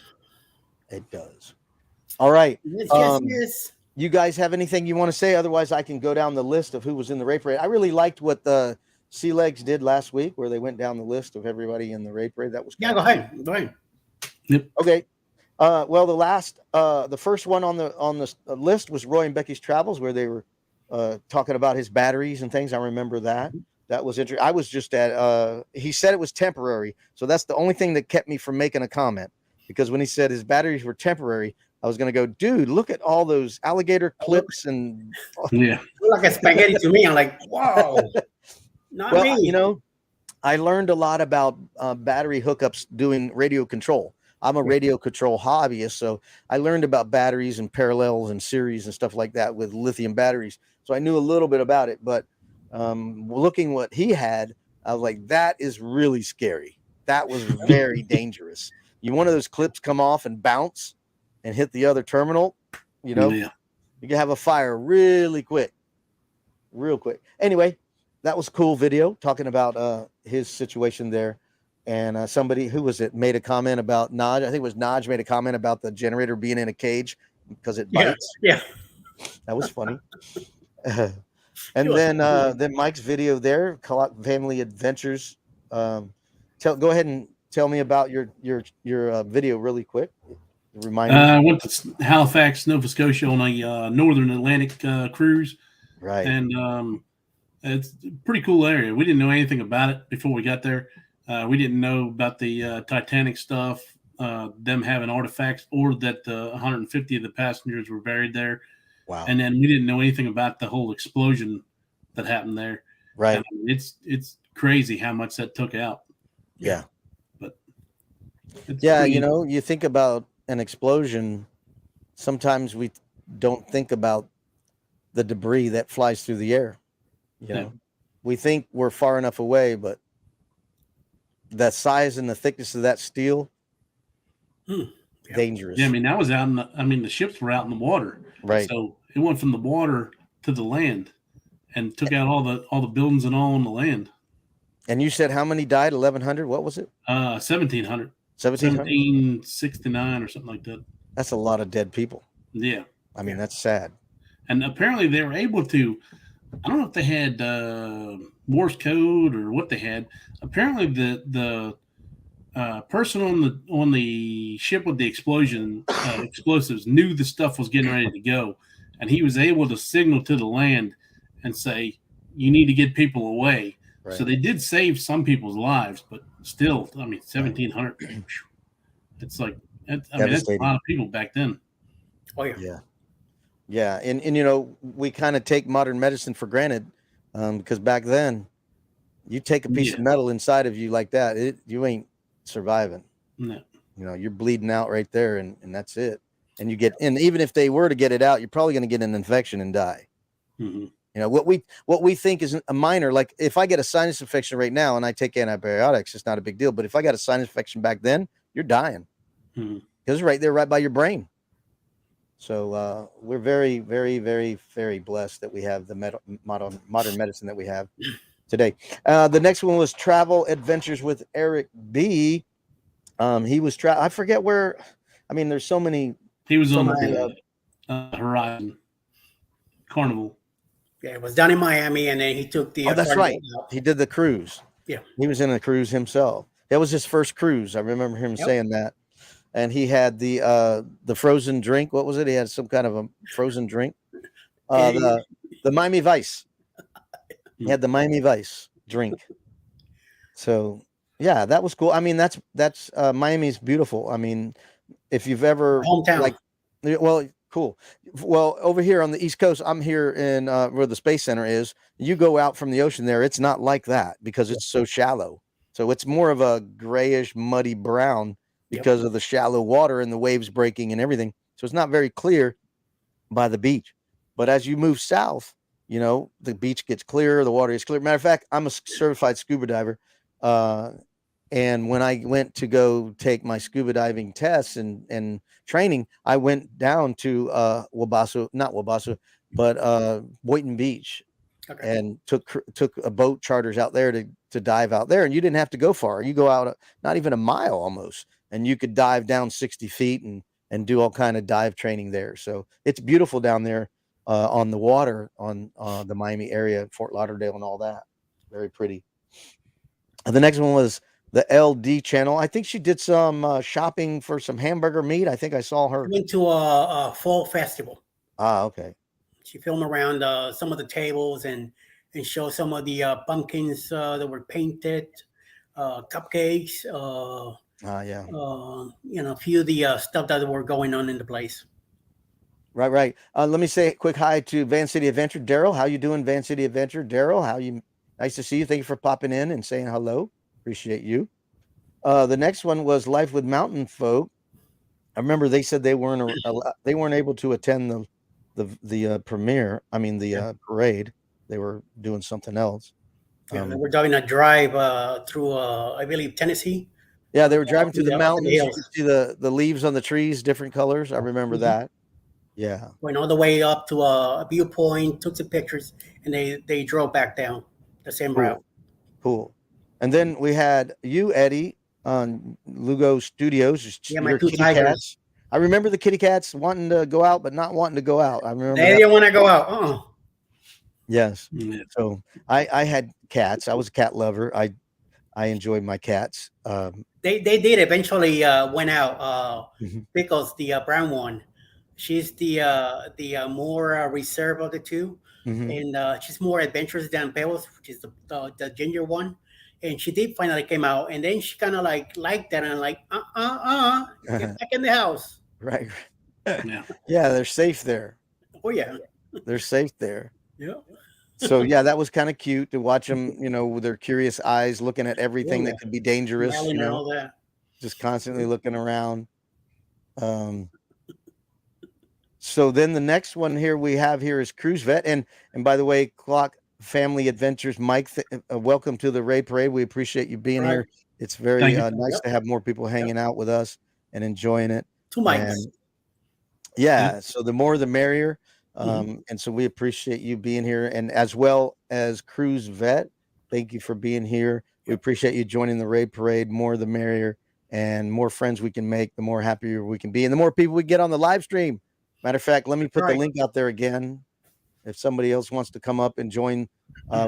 It does. All right. Yes. You guys have anything you want to say? Otherwise, I can go down the list of who was in the raid parade. I really liked what the Sea Legs did last week, where they went down the list of everybody in the raid parade. That was go ahead. Yep. Okay. Well, the first one on the list was Roy and Becky's Travels, where they were talking about his batteries and things. I remember that. That was interesting. I was just at. He said it was temporary, so that's the only thing that kept me from making a comment. Because when he said his batteries were temporary, I was going to go, dude, look at all those alligator clips and. Yeah. Like a spaghetti to me. I'm like, wow. Well, me. I learned a lot about battery hookups doing radio control. I'm a radio control hobbyist, so I learned about batteries and parallels and series and stuff like that with lithium batteries. So I knew a little bit about it, but looking what he had, I was like, that is really scary. That was very dangerous. One of those clips come off and bounce and hit the other terminal, you can have a fire really quick, real quick. Anyway, that was a cool video talking about his situation there. And somebody, who was it, made a comment about Naj. I think it was Naj made a comment about the generator being in a cage because it bites. Yeah. That was funny. And then Mike's video there, Family Adventures. Go ahead and tell me about your video really quick. Remind me. I went to Halifax, Nova Scotia on a Northern Atlantic cruise. Right. And it's a pretty cool area. We didn't know anything about it before we got there. We didn't know about the Titanic stuff, them having artifacts, or that 150 of the passengers were buried there. Wow. And then we didn't know anything about the whole explosion that happened there. Right. And it's crazy how much that took out. Yeah. But you think about an explosion, sometimes we don't think about the debris that flies through the air. We think we're far enough away, but the size and the thickness of that steel, dangerous. Yeah, I mean, that was out the ships were out in the water. Right. So it went from the water to the land and took out all the buildings and all on the land. And you said how many died? 1,100? What was it? 1,700. 1,769 or something like that. That's a lot of dead people. Yeah. I mean, that's sad. And apparently they were able to, I don't know if they had Morse code or what they had. Apparently the person on the ship with the explosives knew the stuff was getting ready to go, and he was able to signal to the land and say, you need to get people away. Right. So they did save some people's lives, but still, 1,700. It's like, that's a lot of people back then. Oh yeah. Yeah. And we kind of take modern medicine for granted, because back then you take a piece of metal inside of you like that, you ain't surviving. No. You're bleeding out right there, and that's it. And even if they were to get it out, you're probably going to get an infection and die. Mm-hmm. What we think is a minor, like if I get a sinus infection right now and I take antibiotics, it's not a big deal. But if I got a sinus infection back then, you're dying, because it's right there, right by your brain. So we're very, very, very, very blessed that we have the modern medicine that we have today. The next one was Travel Adventures with Eric B. He was I forget where. I mean, there's so many. He was on Somebody, the Horizon Carnival. Yeah, it was down in Miami, and then he took the. Oh, that's Carnival right. out. He did the cruise. Yeah. He was in a cruise himself. That was his first cruise. I remember him saying that. And he had the frozen drink. What was it? He had some kind of a frozen drink. The Miami Vice. He had the Miami Vice drink. So yeah, that was cool. I mean, that's Miami's beautiful. I mean, if you've ever Hometown. well, cool. Well, over here on the East Coast, I'm here in where the Space Center is. You go out from the ocean there, it's not like that because it's so shallow. So it's more of a grayish, muddy brown because of the shallow water and the waves breaking and everything. So it's not very clear by the beach. But as you move south, you know, the beach gets clearer, the water is clear. Matter of fact, I'm a certified scuba diver. And when I went to go take my scuba diving tests and training, I went down to not Wabasso, but Boynton Beach, and took a boat charters out there to dive out there. And you didn't have to go far. You go out not even a mile almost, and you could dive down 60 feet and do all kind of dive training there. So it's beautiful down there on the water on the Miami area, Fort Lauderdale and all that. Very pretty. The next one was the LD channel. I think she did some shopping for some hamburger meat. I think I saw her. Went to a fall festival. Ah, okay. She filmed around some of the tables and showed some of the pumpkins that were painted, cupcakes. Yeah. You know, a few of the stuff that were going on in the place. Right. Let me say a quick hi to Van City Adventure, Daryl. How you doing, Van City Adventure, Daryl? How you? Nice to see you. Thank you for popping in and saying hello. Appreciate you. The next one was Life with Mountain Folk. I remember they said they weren't able to attend the premiere. I mean the parade. They were doing something else. Yeah, they were doing a drive through I believe Tennessee. Yeah, they were driving through the mountains. You hills. could see the leaves on the trees, different colors. I remember that. Yeah. Went all the way up to a viewpoint, took some pictures, and they drove back down the same route. Cool. And then we had you, Eddie, on Lugo Studios. Yeah, my your two kitty tigers. cats. I remember the kitty cats wanting to go out, but not wanting to go out. I remember They didn't want to go out. Yes. Yeah. So I had cats. I was a cat lover. I enjoyed my cats. They did eventually went out Mhm. because the brown one, she's the more reserved of the two, Mhm. and she's more adventurous than Pebbles, which is the ginger one. And she did finally came out, and then she kind of liked that and like get back in the house. Right. Yeah. Yeah, they're safe there. Oh yeah, They're safe there. yeah. So yeah, that was kind of cute to watch them, you know, with their curious eyes looking at everything Yeah. that could be dangerous, Smelling you and know, all that. just constantly looking around. So then the next one here we have here is Cruise Vet, and by the way, Clock Family Adventures, Mike, welcome to the Raid Parade. We appreciate you being here. It's very Thank you. nice to have more people hanging out with us and enjoying it. Two mics. And yeah, so the more the merrier. And so we appreciate you being here, and as well as Cruise Vet, thank you for being here. We appreciate you joining the Raid Parade. More the merrier, and more friends we can make, the more happier we can be, and the more people we get on the live stream. Matter of fact, let me put the link out there again. If somebody else wants to come up and join,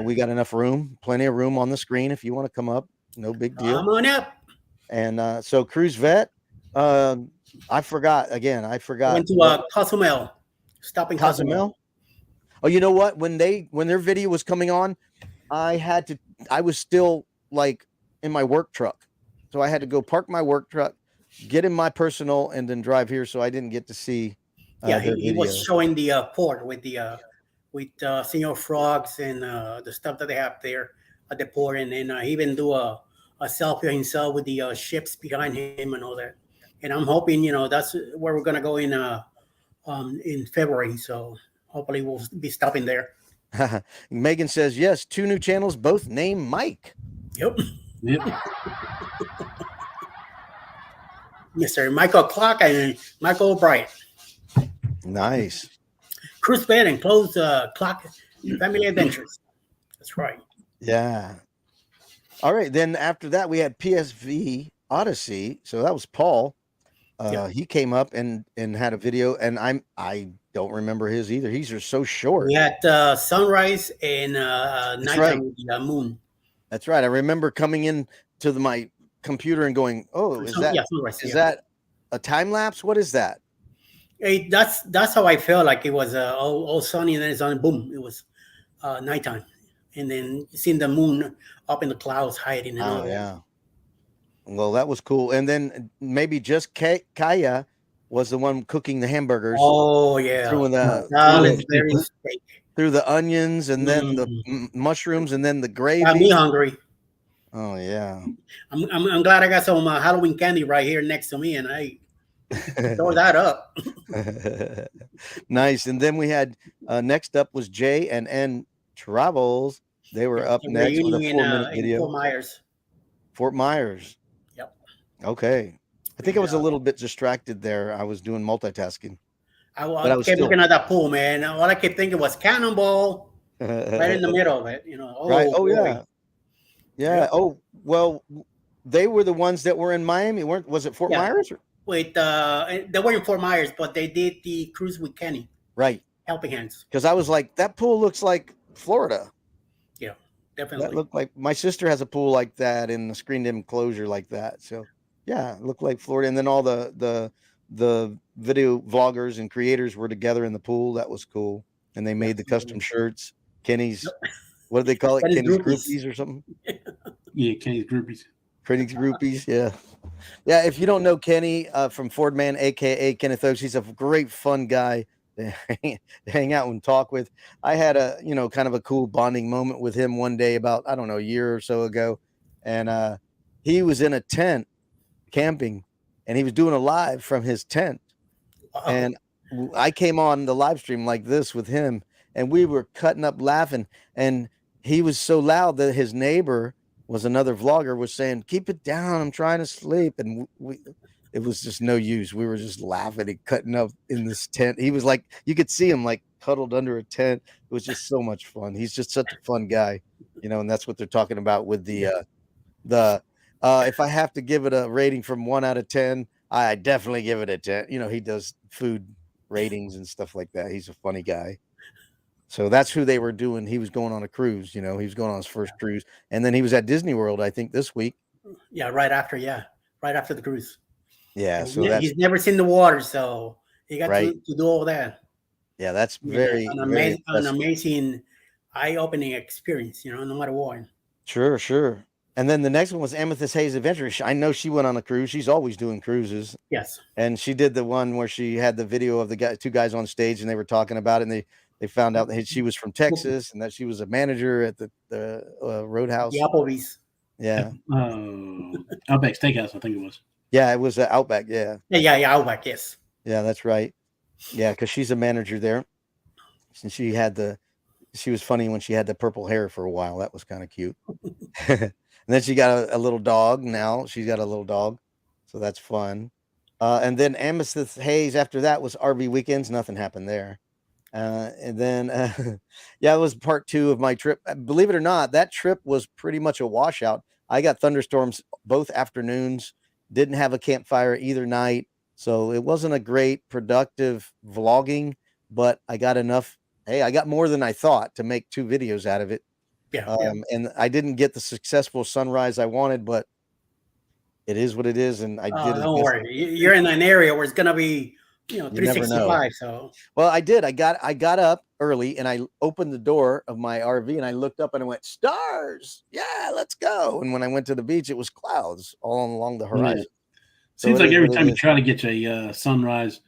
we got enough room, plenty of room on the screen. If you want to come up, no big deal. Come on up. And so Cruise Vet, I forgot. Went to Cozumel. Stopping Cozumel. Oh, you know what? When their video was coming on, I was still like in my work truck. So I had to go park my work truck, get in my personal, and then drive here. So I didn't get to see he was showing the port with Senor Frogs and the stuff that they have there at the port, and then he even do a selfie himself with the ships behind him and all that. And I'm hoping, you know, that's where we're gonna go in February. So hopefully we'll be stopping there. Megan says yes. 2 new channels, both named Mike. Yep. Yep. Mr. Michael Clark and Michael Bright. Nice. Cruise Vet and Close Clock Family Adventures. That's right. Yeah. All right. Then after that, we had PSV Odyssey. So that was Paul. Yeah. He came up and had a video, and I don't remember his either. He's just so short. We had sunrise and nighttime right. with the moon. That's right. I remember coming in to my computer and going, "Oh, is that sunrise, that a time lapse? What is that?" Hey, that's how I felt. Like it was all sunny, and then it's on. Boom! It was nighttime, and then you seen the moon up in the clouds hiding. And all that. Yeah. Well, that was cool. And then maybe just Kaya was the one cooking the hamburgers. Oh yeah, through the onions and then the mushrooms and then the gravy. Got me hungry. Oh yeah. I'm glad I got some Halloween candy right here next to me, and I throw that up. Nice. And then we had next up was J and N Travels. They were up next with a 4-minute video. Fort Myers. Fort Myers. Yep. Okay. I think I was a little bit distracted there. I was doing multitasking. I kept looking at that pool, man. All I kept thinking was Cannonball right in the middle of it. Right. Oh, yeah. Yeah. Oh, well, they were the ones that were in Miami. Was it Fort Myers? Wait, they were in Fort Myers, but they did the cruise with Kenny. Right. Helping Hands. Because I was like, that pool looks like Florida. Yeah, definitely. That looked like my sister has a pool like that in the screened enclosure like that. So yeah, it looked like Florida. And then all the video vloggers and creators were together in the pool. That was cool. And they made the custom shirts. Kenny's, what do they call it? Kenny's groupies or something? Yeah, Kenny's groupies. Kenny's groupies, yeah. Yeah, if you don't know Kenny from Ford Man, aka Kenneth Oaks, he's a great, fun guy to hang out and talk with. I had a, kind of a cool bonding moment with him one day about, I don't know, a year or so ago. And he was in a tent camping and he was doing a live from his tent. And I came on the live stream like this with him and we were cutting up laughing. And he was so loud that his neighbor was another vlogger was saying, "Keep it down. I'm trying to sleep." And it was just no use. We were just laughing and cutting up in this tent. He was like, you could see him like cuddled under a tent. It was just so much fun. He's just such a fun guy, and that's what they're talking about with the if I have to give it a rating from 1 out of 10, I definitely give it a 10. He does food ratings and stuff like that. He's a funny guy. So that's who they were doing. He was going on a cruise, he was going on his first cruise. And then he was at Disney World, I think, this week. Yeah, right after the cruise. Yeah. So he's never seen the water, so he got to do all that. Yeah, that's very an amazing eye-opening experience, no matter what. Sure. And then the next one was Amethyst Hayes Adventure. I know she went on a cruise. She's always doing cruises. Yes. And she did the one where she had the video of the two guys on stage and they were talking about it, and they found out that she was from Texas and that she was a manager at the Roadhouse. The Applebee's. Yeah. Outback Steakhouse, I think it was. Yeah, it was Outback. Yeah. Yeah, Outback. Yes. Yeah, that's right. Yeah, because she's a manager there. And she was funny when she had the purple hair for a while. That was kind of cute. And then she got a little dog. Now she's got a little dog. So that's fun. And then Amethyst Hayes after that was RV Weekends. Nothing happened there. And then, it was part 2 of my trip. Believe it or not, that trip was pretty much a washout. I got thunderstorms both afternoons, didn't have a campfire either night. So it wasn't a great productive vlogging, but I got enough. Hey, I got more than I thought to make 2 videos out of it. Yeah. And I didn't get the successful sunrise I wanted, but it is what it is. And I did. Don't worry. You're in an area where it's going to be, 365. So well, I did. I got up early and I opened the door of my RV and I looked up and I went, stars. Yeah, let's go. And when I went to the beach, it was clouds all along the horizon. Yeah. Seems like every time you try to get a sunrise,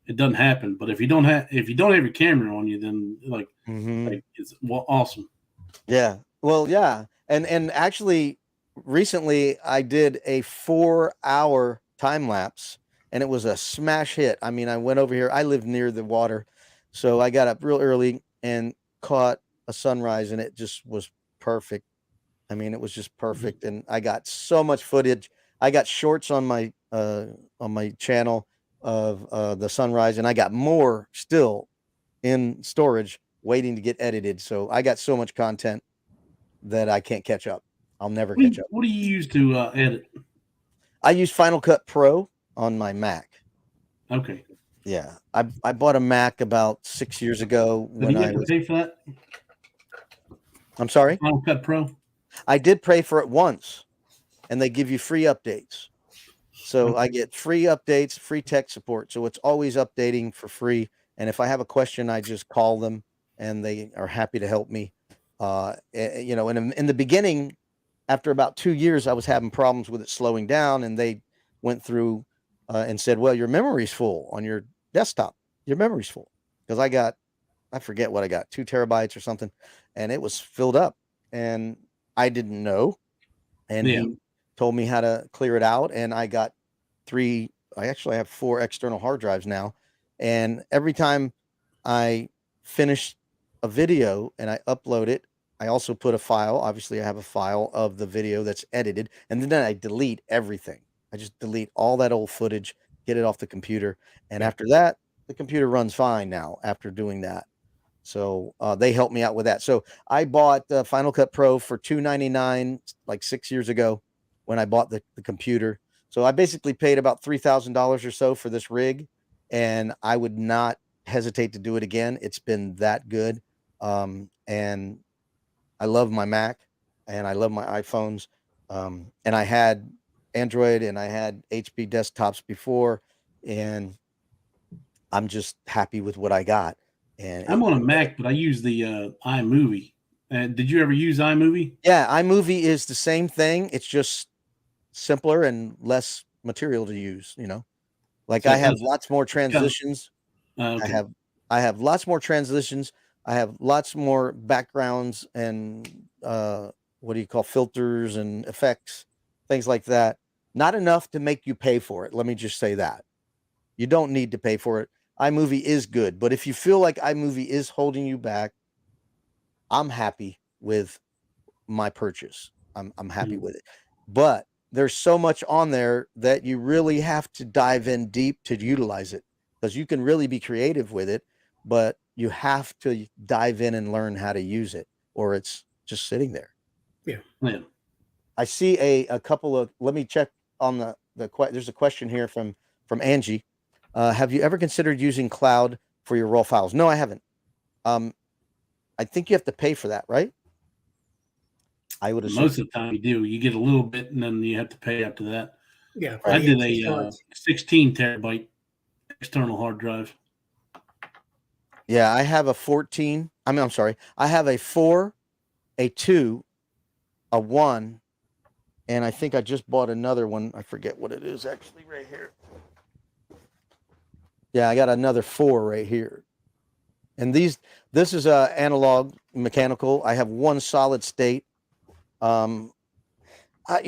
it doesn't happen. But if you don't have your camera on you, then like it's awesome. Yeah. Well, yeah. And actually recently I did a 4-hour time lapse. And it was a smash hit. I mean, I went over here. I live near the water. So I got up real early and caught a sunrise and it just was perfect. I mean, it was just perfect. And I got so much footage. I got shorts on my channel of the sunrise, and I got more still in storage waiting to get edited. So I got so much content that I can't catch up. I'll never catch up. What do you use to edit? I use Final Cut Pro on my Mac. Okay. Yeah, I bought a Mac about 6 years ago Did when you I have to was. pay for that? I'm sorry. Final Cut Pro. I did pay for it once, and they give you free updates. So Okay. I get free updates, free tech support. So it's always updating for free. And if I have a question, I just call them, and they are happy to help me. You know, and in the beginning, after about 2 years, I was having problems with it slowing down, and they went through and said, "Well, your memory's full on your desktop. Your memory's full." Because I forget what I got, 2 terabytes or something, and it was filled up, and I didn't know. And Yeah. he told me how to clear it out, and I got I actually have 4 external hard drives now, and every time I finish a video and I upload it, I also put a file. Obviously, I have a file of the video that's edited, and then I delete everything. I just delete all that old footage, get it off the computer, and after that, the computer runs fine now after doing that. So they helped me out with that. So I bought Final Cut Pro for $299 like 6 years ago when I bought the computer. So I basically paid about $3,000 or so for this rig, and I would not hesitate to do it again. It's been that good. And I love my Mac, and I love my iPhones. And I had Android and I had HP desktops before, and I'm just happy with what I got. And I'm on a Mac, but I use the iMovie. Did you ever use iMovie? yeah, iMovie is the same thing. It's just simpler and less material to use, you know. Like So I it have does- lots more transitions. Okay. I have lots more transitions. I have lots more backgrounds and what do you call filters and effects, things like that. Not enough to make you pay for it. Let me just say that. You don't need to pay for it. iMovie is good, but if you feel like iMovie is holding you back, I'm happy with my purchase. I'm happy Mhm. with it. But there's so much on there that you really have to dive in deep to utilize it, because you can really be creative with it, but you have to dive in and learn how to use it, or it's just sitting there. Yeah. I see a couple of, let me check on there's a question here from Angie. Have you ever considered using cloud for your raw files? No, I haven't. I think you have to pay for that, right? I would assume. Most of the time you do. You get a little bit, and then you have to pay after that. Yeah, I did the a 16 terabyte external hard drive. Yeah, I have a 14. I'm sorry. I have a 4, a 2, a 1, and I think I just bought another one. I forget what it is actually right here. Yeah, I got another 4 right here. And this is analog mechanical. I have one solid state. You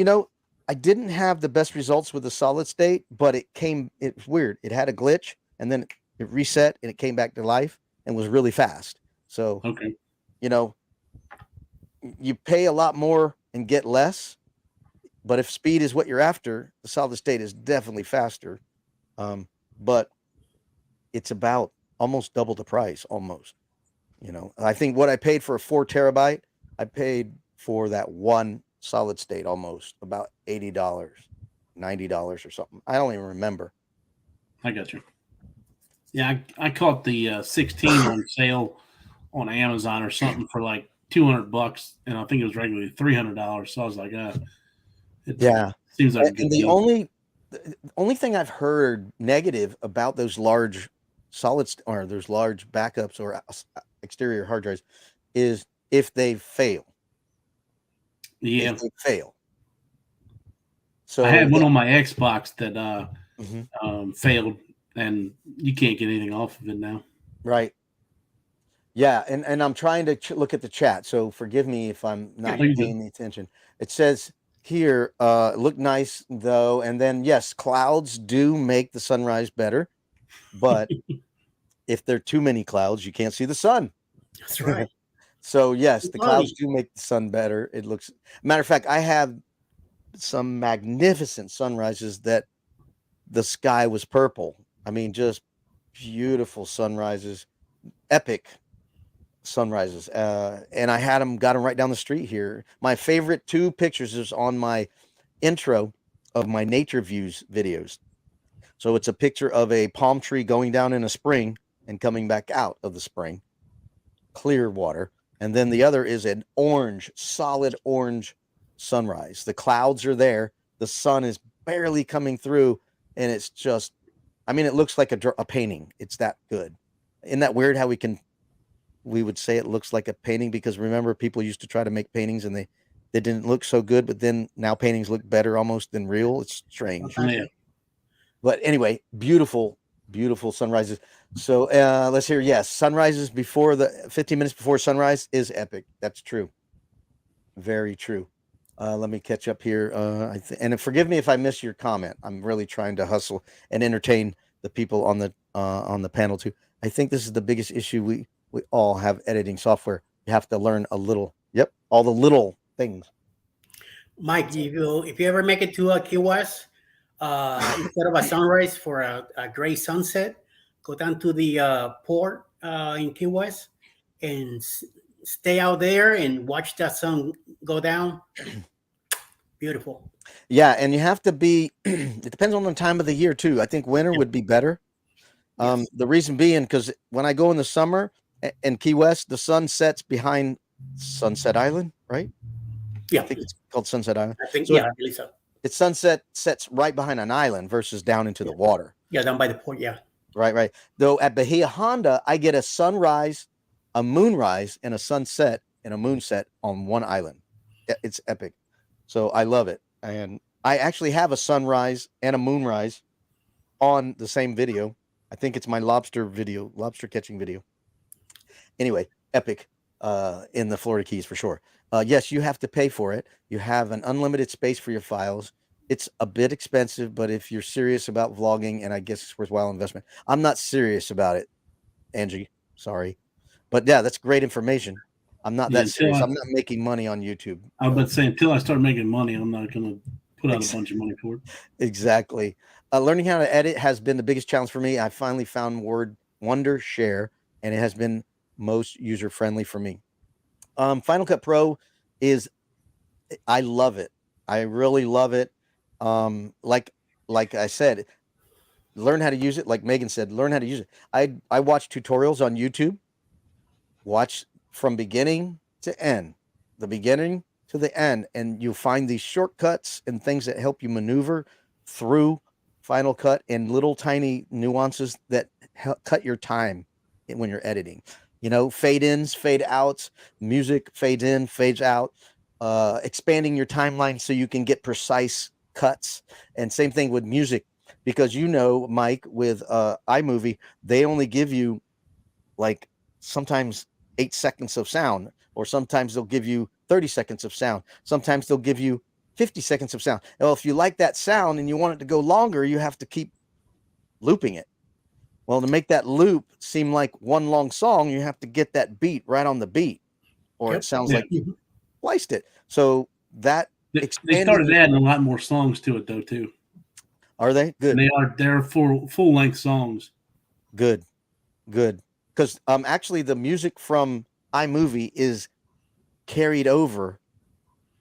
know, I didn't have the best results with the solid state, but it's weird. It had a glitch, and then it reset and it came back to life and was really fast. So, Okay. you know, you pay a lot more and get less, but if speed is what you're after, the solid state is definitely faster. But it's about almost double the price, almost. You know, I think what I paid for a 4 terabyte, I paid for that one solid state almost about $80, $90 or something. I don't even remember. I got you. Yeah, I caught the 16 on sale on Amazon or something for like $200, and I think it was regularly $300. So I was like, Yeah, seems like a good and the deal. only thing I've heard negative about those large or those large backups or exterior hard drives is if they fail. Yeah, If they fail. So I had one on my Xbox that Mhm. failed, and you can't get anything off of it now. Right. Yeah, and I'm trying to look at the chat, so forgive me if I'm not No, you paying attention. It says here, look nice though, and then yes, clouds do make the sunrise better, but if there are too many clouds, you can't see the sun. That's right. So yes, the clouds Funny. do make the sun better. It looks, matter of fact, I have some magnificent sunrises that the sky was purple. I mean, just beautiful sunrises, epic sunrises. And got them right down the street here. My favorite 2 pictures is on my intro. of my nature views videos. So it's a picture of a palm tree going down in a spring and coming back out of the spring, clear water. And then the other is an orange, solid orange sunrise. The clouds are there. The sun is barely coming through. And it's just, I mean, it looks like a painting. It's that good. Isn't that weird how we would say it looks like a painting? Because remember, people used to try to make paintings and they didn't look so good, but then now paintings look better almost than real. It's strange. Yeah. But anyway, beautiful, beautiful sunrises. So let's hear. Yes, sunrises before 15 minutes before sunrise is epic. That's true. Very true. Let me catch up here. And forgive me if I miss your comment. I'm really trying to hustle and entertain the people on the panel too. I think this is the biggest issue we all have editing software. You have to learn a little. Yep, all the little things. Mike, if you ever make it to Key West, instead of a sunrise for a gray sunset, go down to the port in Key West and stay out there and watch that sun go down. Beautiful. Yeah, and you have to be. It depends on the time of the year too. I think winter would be better. Yes. The reason being because when I go in the summer in Key West, the sun sets behind Sunset Island, right? Yeah, I think it's called Sunset Island. I think So I believe so. It's sunset sets right behind an island versus down into the water. Yeah, down by the port. Yeah. Right. Though at Bahia Honda, I get a sunrise, a moonrise, and a sunset and a moonset on one island. It's epic. So I love it. And I actually have a sunrise and a moonrise on the same video. I think it's my lobster catching video. Anyway, epic in the Florida Keys for sure. Yes, you have to pay for it. You have an unlimited space for your files. It's a bit expensive, but if you're serious about vlogging, and I guess it's worthwhile investment. I'm not serious about it, Angie. Sorry. But yeah, that's great information. I'm not that serious. I'm not making money on YouTube. I was about to say, until I start making money, I'm not going to put out a bunch of money for it. Exactly. Learning how to edit has been the biggest challenge for me. I finally found Wondershare, and it has been most user-friendly for me. Final Cut Pro I love it. I really love it. Like I said, learn how to use it. Like Megan said, learn how to use it. I watch tutorials on YouTube. Watch from beginning to end, the beginning to the end, and you'll find these shortcuts and things that help you maneuver through Final Cut and little tiny nuances that cut your time when you're editing. You know, fade ins, fade outs, music fades in, fades out, expanding your timeline so you can get precise cuts. And same thing with music, because Mike, with iMovie, they only give you like sometimes 8 seconds of sound, or sometimes they'll give you 30 seconds of sound. Sometimes they'll give you 50 seconds of sound. Well, if you like that sound and you want it to go longer, you have to keep looping it. Well, to make that loop seem like one long song, you have to get that beat right on the beat, or it sounds like you spliced it. So that they started adding a lot more songs to it, though, too. Are they? Good. And they're full length songs. Good. Because actually the music from iMovie is carried over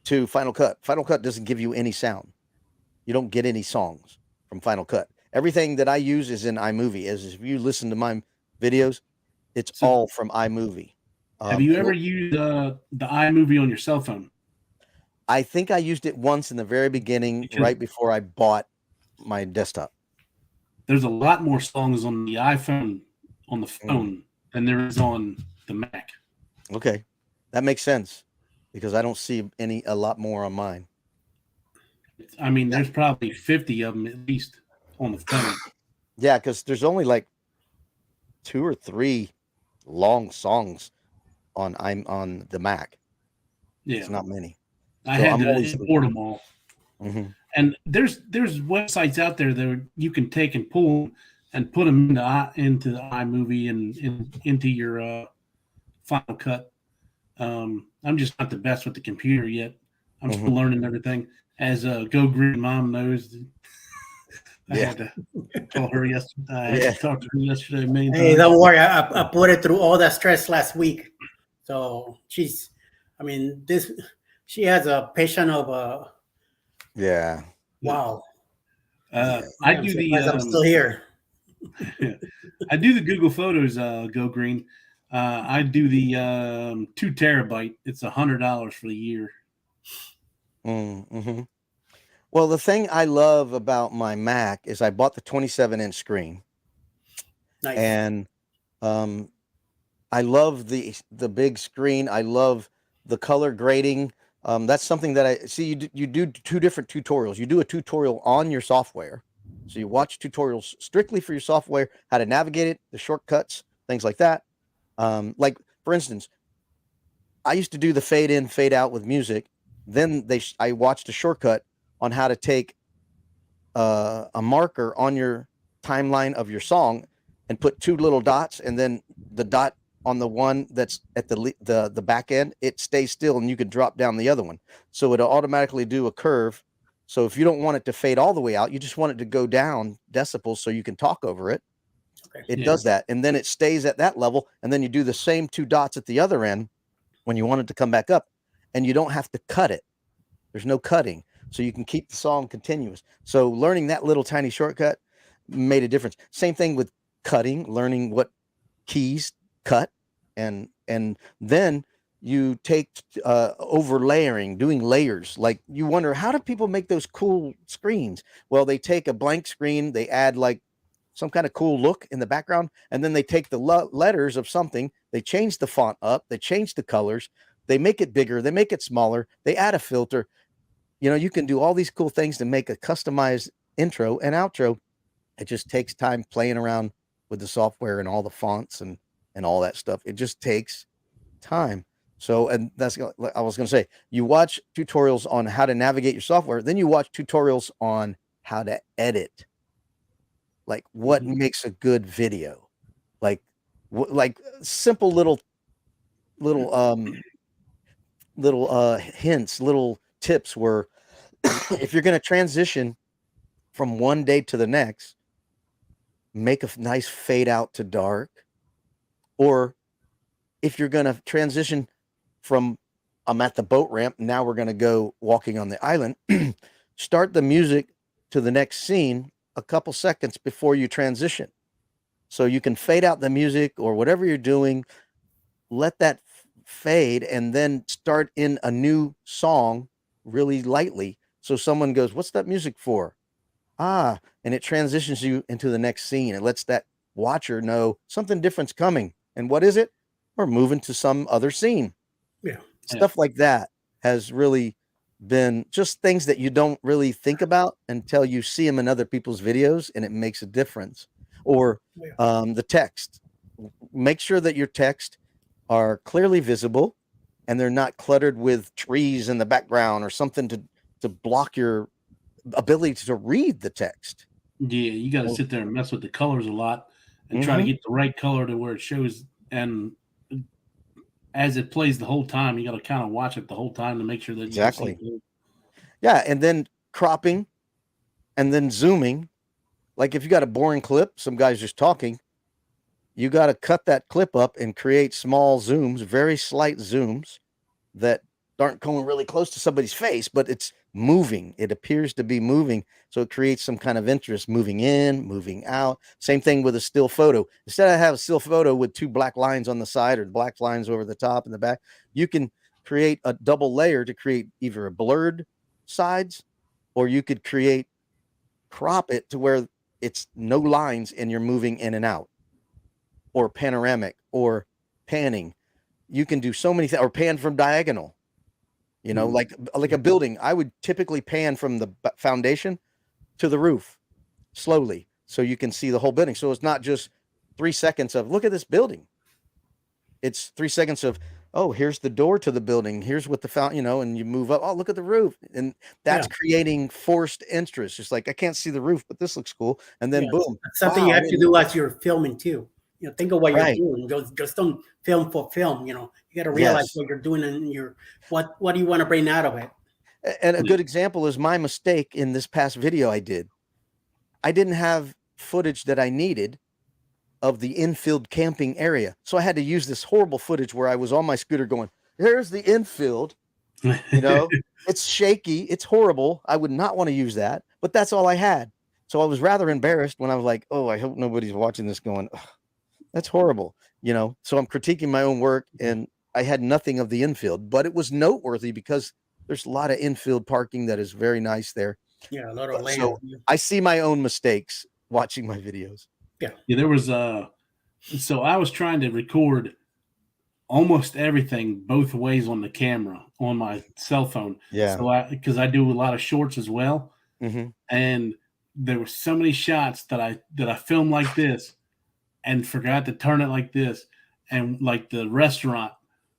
to Final Cut. Final Cut doesn't give you any sound. You don't get any songs from Final Cut. Everything that I use is in iMovie. As if you listen to my videos, it's all from iMovie. Have you ever used the iMovie on your cell phone? I think I used it once in the very beginning, right before I bought my desktop. There's a lot more songs on the iPhone, on the phone, than there is on the Mac. Okay. That makes sense, because I don't see a lot more on mine. I mean, there's probably 50 of them at least on the phone. Yeah, because there's only like 2 or 3 long songs on the Mac. Yeah, it's not many. I had to import them all. Mm-hmm. And there's websites out there that you can take and pull and put them into the iMovie and into your Final Cut. I'm just not the best with the computer yet. I'm still learning everything. As Go Green Mom knows, I had to call her yesterday. I had to talk to her yesterday. Hey, don't worry. I put it through all that stress last week. So she has a patient of yeah. Wow. I I'm do surprised I'm still the here. I do the Google Photos. Go Green. I do the 2 terabyte. It's $100 for the year. Mm-hmm. Well, the thing I love about my Mac is I bought the 27-inch screen, Nice. and I love the big screen. I love the color grading. That's something that I see. You do two different tutorials. You do a tutorial on your software, so you watch tutorials strictly for your software, how to navigate it, the shortcuts, things like that. Like for instance, I used to do the fade in, fade out with music. Then I watched a shortcut on how to take a marker on your timeline of your song and put two little dots, and then the dot on the one that's at the back end, it stays still, and you can drop down the other one. So it'll automatically do a curve. So if you don't want it to fade all the way out, you just want it to go down decibels so you can talk over it. Okay. It Yeah. does that, and then it stays at that level, and then you do the same two dots at the other end when you want it to come back up, and you don't have to cut it. There's no cutting, so you can keep the song continuous. So learning that little tiny shortcut made a difference. Same thing with cutting, learning what keys cut, and then you take over layering, doing layers. Like you wonder, how do people make those cool screens? Well, they take a blank screen, they add like some kind of cool look in the background, and then they take the letters of something, they change the font up, they change the colors, they make it bigger, they make it smaller, they add a filter. You know, you can do all these cool things to make a customized intro and outro. It just takes time playing around with the software and all the fonts and all that stuff. It just takes time. So, and that's, I was going to say, you watch tutorials on how to navigate your software, then you watch tutorials on how to edit. Like what makes a good video, like simple little hints, little tips where if you're going to transition from one day to the next, make a nice fade out to dark. Or if you're going to transition from I'm at the boat ramp, now we're going to go walking on the island, start the music to the next scene a couple seconds before you transition. So you can fade out the music or whatever you're doing, let that fade, and then start in a new song really lightly. So someone goes, what's that music for? And it transitions you into the next scene. It lets that watcher know something different's coming. And what is it? We're moving to some other scene. Yeah. Stuff like that has really been just things that you don't really think about until you see them in other people's videos, and it makes a difference. Or the text. Make sure that your text are clearly visible and they're not cluttered with trees in the background or something to block your ability to read the text. Yeah, you got to sit there and mess with the colors a lot and try to get the right color to where it shows. And as it plays the whole time, you got to kind of watch it the whole time to make sure that Exactly. you see. Yeah, and then cropping and then zooming. Like if you got a boring clip, some guy's just talking, you got to cut that clip up and create small zooms, very slight zooms that aren't going really close to somebody's face, but it's moving. It appears to be moving. So it creates some kind of interest, moving in, moving out. Same thing with a still photo. Instead of have a still photo with two black lines on the side or black lines over the top and the back, you can create a double layer to create either a blurred sides, or you could crop it to where it's no lines and you're moving in and out, or panoramic or panning. You can do so many things, or pan from diagonal. You know, like a building, I would typically pan from the foundation to the roof slowly so you can see the whole building. So it's not just 3 seconds of look at this building. It's 3 seconds of, oh, here's the door to the building. Here's what the fountain, and you move up. Oh, look at the roof. And that's creating forced interest. Just like, I can't see the roof, but this looks cool. And then boom. That's something you have to do as you're filming too. Think of what you're Right. doing. Just don't film for film. You got to realize what you're doing and what do you want to bring out of it. And a good example is my mistake in this past video I did. I didn't have footage that I needed of the infield camping area. So I had to use this horrible footage where I was on my scooter going, here's the infield, it's shaky. It's horrible. I would not want to use that. but that's all I had. So I was rather embarrassed when I was like, oh, I hope nobody's watching this going, "Ugh, that's horrible." So I'm critiquing my own work, and I had nothing of the infield, but it was noteworthy because there's a lot of infield parking that is very nice there. Yeah, a lot of land. So I see my own mistakes watching my videos. Yeah, there was so I was trying to record almost everything both ways on the camera on my cell phone. Yeah. So because I do a lot of shorts as well, Mm-hmm. and there were so many shots that I filmed like this and forgot to turn it like this, and like the restaurant,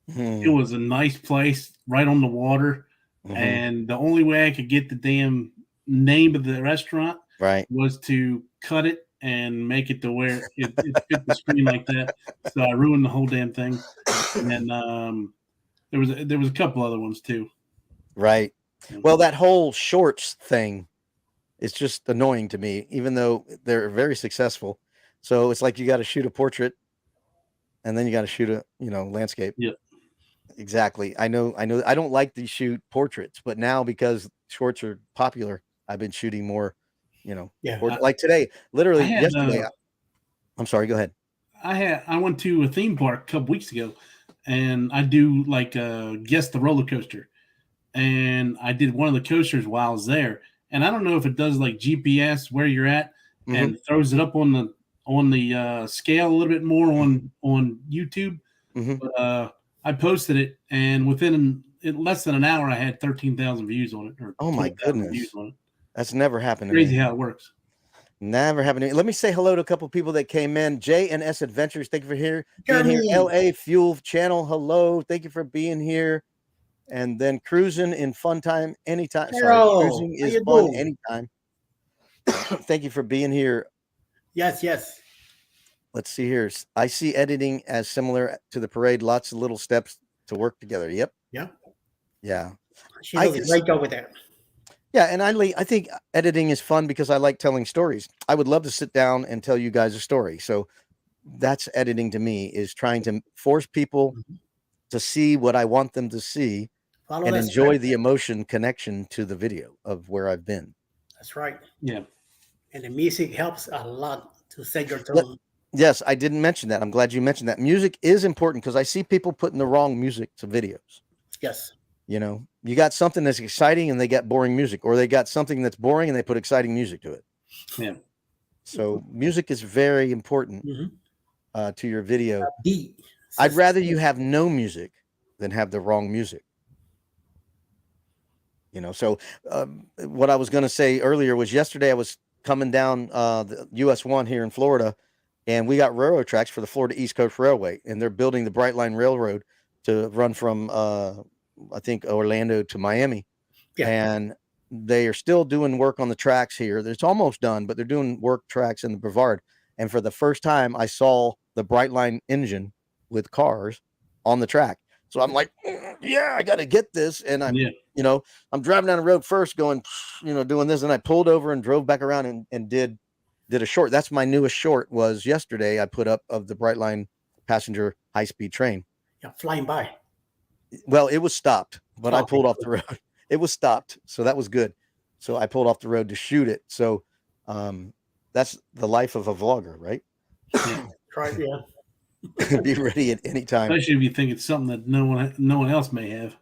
it was a nice place right on the water, and the only way I could get the damn name of the restaurant was to cut it and make it to where it fit the screen like that. So I ruined the whole damn thing. And there was a couple other ones too. Right. Well, that whole shorts thing is just annoying to me, even though they're very successful. So it's like you got to shoot a portrait, and then you got to shoot a landscape. Yeah. Exactly. I know. I don't like to shoot portraits, but now because shorts are popular, I've been shooting more. Like today, literally yesterday. I'm sorry. Go ahead. I went to a theme park a couple weeks ago, and I do like guess the roller coaster, and I did one of the coasters while I was there, and I don't know if it does like GPS where you're at and throws it up on the scale a little bit more on YouTube. But I posted it, and within less than an hour, I had 13,000 views on it. Oh my goodness, views on it. That's never happened. Crazy how it works. Never happened. Let me say hello to a couple people that came in. J&S Adventures, thank you for being here. LA Fuel Channel, hello, thank you for being here. And then cruising in fun time anytime. Hello. Sorry, cruising is fun anytime. Thank you for being here. Yes. Let's see here. I see editing as similar to the parade. Lots of little steps to work together. Yep. Yeah. She does a great job with that. Yeah, and I think editing is fun because I like telling stories. I would love to sit down and tell you guys a story. So that's editing to me, is trying to force people to see what I want them to see and enjoy the emotion connection to the video of where I've been. That's right. Yeah. And the music helps a lot to set your tone. Yes, I didn't mention that. I'm glad you mentioned that. Music is important because I see people putting the wrong music to videos. Yes. You got something that's exciting and they got boring music, or they got something that's boring and they put exciting music to it. Yeah. So music is very important to your video. I'd rather you have no music than have the wrong music. So what I was going to say earlier was yesterday I was coming down the US 1 here in Florida, and we got railroad tracks for the Florida East Coast Railway, and they're building the Brightline Railroad to run from I think Orlando to Miami. Yeah. And they are still doing work on the tracks here. It's almost done, but they're doing work tracks in the Brevard. And for the first time, I saw the Brightline engine with cars on the track. So I'm like, yeah, I got to get this. And I'm, I'm driving down the road first going, doing this. And I pulled over and drove back around and did a short. That's my newest short, was yesterday I put up of the Brightline passenger high-speed train. Yeah, flying by. Well, it was stopped, but I pulled off the road. It was stopped. So that was good. So I pulled off the road to shoot it. So that's the life of a vlogger, right? Right, yeah. Be ready at any time. Especially if you think it's something that no one else may have.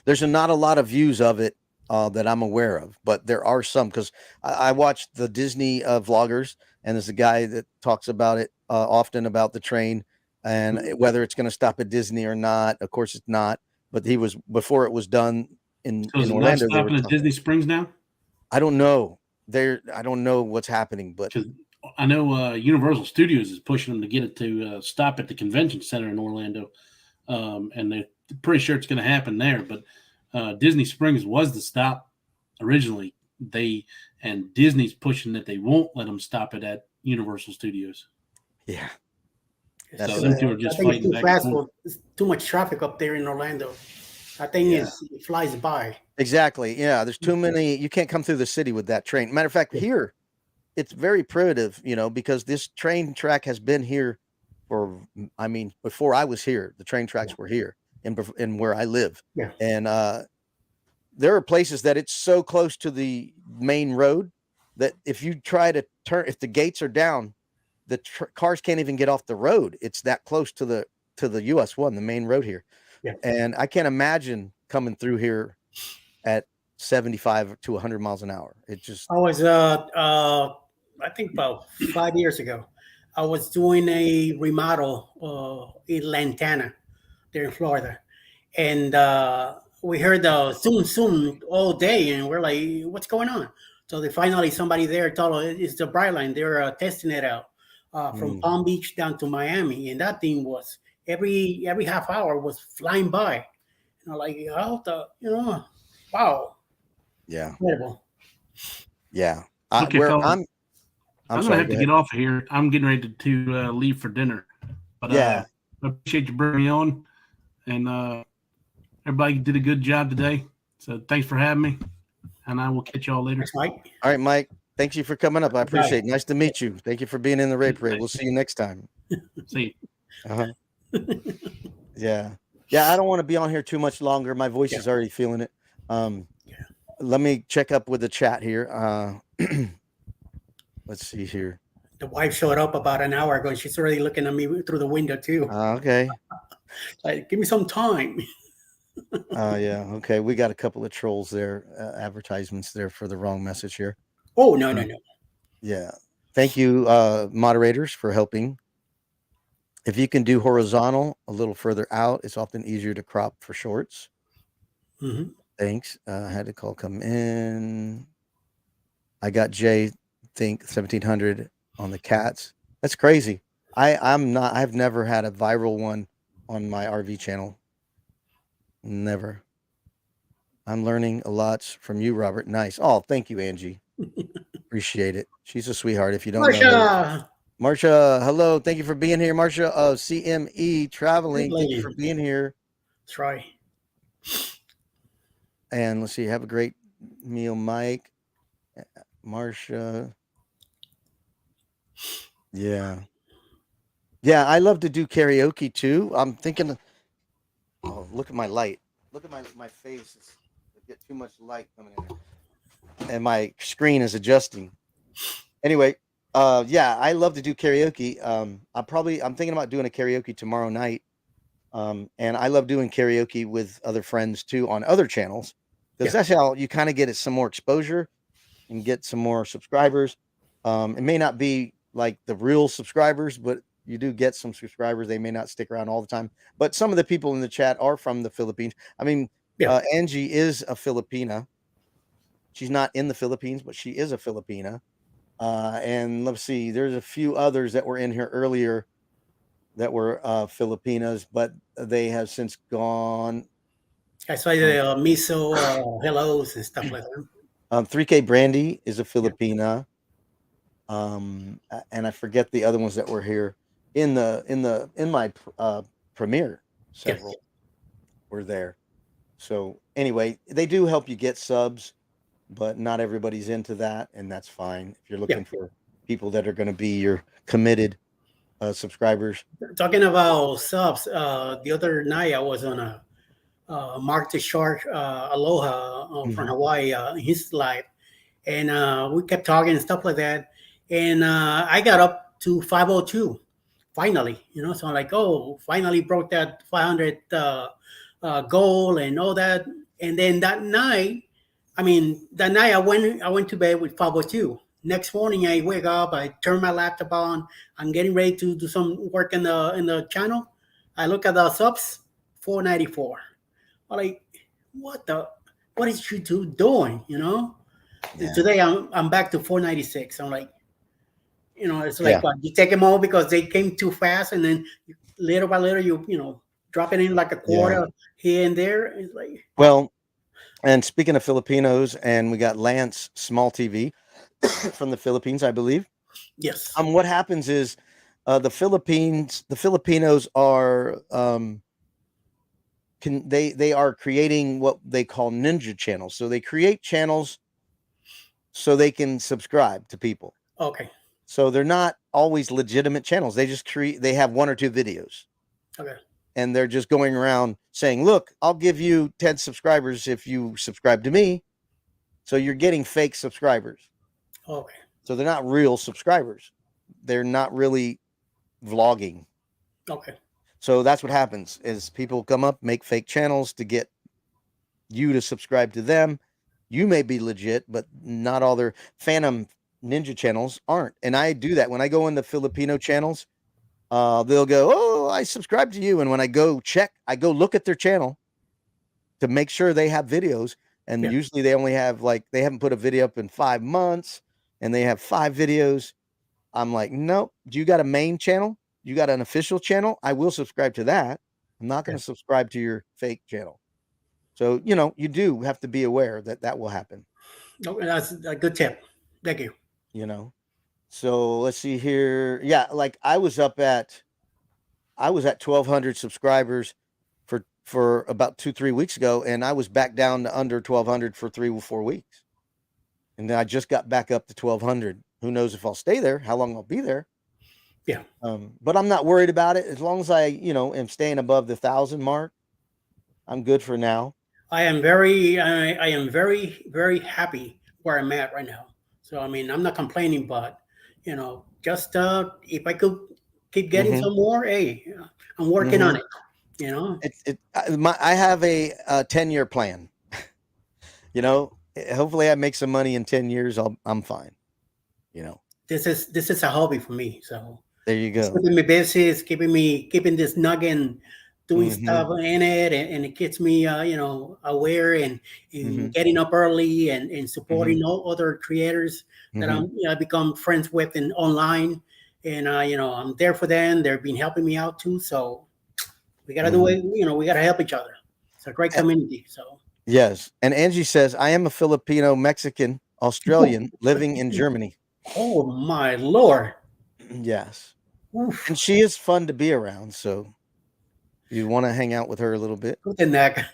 There's not a lot of views of it that I'm aware of, but there are some, because I watch the Disney vloggers, and there's a guy that talks about it often, about the train and whether it's going to stop at Disney or not. Of course it's not, but he was, before it was done in Orlando. Not stopping at Disney Springs now? I don't know. I don't know what's happening, but I know Universal Studios is pushing them to get it to stop at the convention center in Orlando, and they're pretty sure it's going to happen there. But Disney Springs was the stop originally. And Disney's pushing that they won't let them stop it at Universal Studios. Yeah. So them two are just fighting back and forth. There's too much traffic up there in Orlando. I think it flies by. Exactly. Yeah. There's too many. You can't come through the city with that train. Matter of fact, here, it's very primitive, because this train track has been here before I was here, the train tracks were here in where I live. Yeah. And there are places that it's so close to the main road that if you try to turn, if the gates are down, the cars can't even get off the road. It's that close to the US 1, the main road here. Yeah. And I can't imagine coming through here at 75 to 100 miles an hour. It just, I was, I think about 5 years ago, I was doing a remodel in Lantana, there in Florida, and we heard the zoom zoom all day, and we're like, "What's going on?" So they finally somebody there told us it's the Brightline. They're testing it out from Palm Beach down to Miami, and that thing was every half hour was flying by. You know, like how the wow, yeah, incredible. yeah. Okay, Where fellas, I'm I'm sorry, gonna have go to ahead. get off of here. I'm getting ready to leave for dinner. But Yeah. I appreciate you bringing me on, and everybody did a good job today. So thanks for having me, and I will catch y'all later. Thanks, Mike. All right, Mike. Thanks you for coming up. I Bye. appreciate it. Nice to meet you. Thank you for being in the Raid Parade. We'll see you next time. See you. Uh-huh. Yeah. Yeah, I don't want to be on here too much longer. My voice is already feeling it. Let me check up with the chat here. Let's see here. The wife showed up about an hour ago, and she's already looking at me through the window too. Okay. Like, give me some time. Yeah. Okay. We got a couple of trolls there, advertisements there for the wrong message here. Oh, no. Yeah. Thank you, moderators, for helping. If you can do horizontal a little further out, it's often easier to crop for shorts. Mm-hmm. Thanks. I had a call come in. I got Jay, think 1700 on the cats. That's crazy. I've never had a viral one on my RV channel. Never. I'm learning a lot from you, Robert. Nice. Oh, thank you, Angie. Appreciate it. She's a sweetheart. If you don't know her. Marsha, hello. Thank you for being here, Marsha of CME Traveling. Thank you for being here. That's right. And let's see. Have a great meal, Mike. Marsha. Yeah. Yeah, I love to do karaoke too. I'm thinking, oh, look at my light. Look at my face. I get too much light coming in. And my screen is adjusting. Anyway, yeah, I love to do karaoke. I'm thinking about doing a karaoke tomorrow night. And I love doing karaoke with other friends too on other channels, because that's how you kind of get it some more exposure and get some more subscribers. It may not be like the real subscribers, but you do get some subscribers. They may not stick around all the time, but some of the people in the chat are from the Philippines. I mean, Angie is a Filipina. She's not in the Philippines, but she is a Filipina. And let's see, there's a few others that were in here earlier that were Filipinas, but they have since gone. I saw the miso hellos and stuff like that. 3K Brandy is a Filipina. And I forget the other ones that were here in my premiere. Several were there. So anyway, they do help you get subs, but not everybody's into that, and that's fine. If you're looking for people that are going to be your committed subscribers. Talking about subs, the other night I was on a Mark the Shark Aloha from Hawaii, his live, and we kept talking and stuff like that. And I got up to 502 finally, so I'm like, oh, finally broke that 500 goal and all that. And then that night I went to bed with 502. Next morning I wake up, I turn my laptop on, I'm getting ready to do some work in the channel. I look at the subs, 494. I'm like, what is YouTube doing? Today I'm back to 496. I'm like, it's like you take them all because they came too fast, and then little by little you drop it in like a quarter here and there. It's like, well, and speaking of Filipinos, and we got Lance Small TV from the Philippines, I believe. Yes. What happens is the Filipinos are they are creating what they call ninja channels. So they create channels so they can subscribe to people. Okay. So they're not always legitimate channels. They just they have one or two videos. Okay. And they're just going around saying, look, I'll give you 10 subscribers if you subscribe to me. So you're getting fake subscribers. Okay. So they're not real subscribers. They're not really vlogging. Okay. So that's what happens is people come up, make fake channels to get you to subscribe to them. You may be legit, but not all their Phantom Ninja channels aren't. And I do that when I go in the Filipino channels. They'll go, "Oh, I subscribe to you," and when I go check, I go look at their channel to make sure they have videos. And Yeah. usually they only have they haven't put a video up in 5 months, and they have 5 videos. I'm like, nope. Do you got a main channel? You got an official channel? I will subscribe to that. I'm not going to subscribe to your fake channel. So, you do have to be aware that that will happen. Okay, that's a good tip. Thank you. So let's see here. Yeah, like I was at 1,200 subscribers for about 2-3 weeks ago, and I was back down to under 1,200 for 3 or 4 weeks. And then I just got back up to 1,200. Who knows if I'll stay there, how long I'll be there. Yeah. But I'm not worried about it. As long as I, am staying above the 1,000 mark, I'm good for now. I am very, very happy where I'm at right now. So, I mean, I'm not complaining, but, just if I could keep getting some more, hey, I'm working on it, I have a 10-year plan. Hopefully I make some money in 10 years. I'm fine. This is a hobby for me. So there you go. It's keeping me busy. It's keeping this nugget, doing stuff in it, and it gets me, aware and getting up early and supporting all other creators that I become friends with and online, and I'm there for them. They've been helping me out too. So we gotta do it. We gotta help each other. It's a great community. So yes, and Angie says I am a Filipino Mexican Australian living in Germany. Oh my Lord! Yes, Oof. and she is fun to be around. So you want to hang out with her a little bit. Good neck.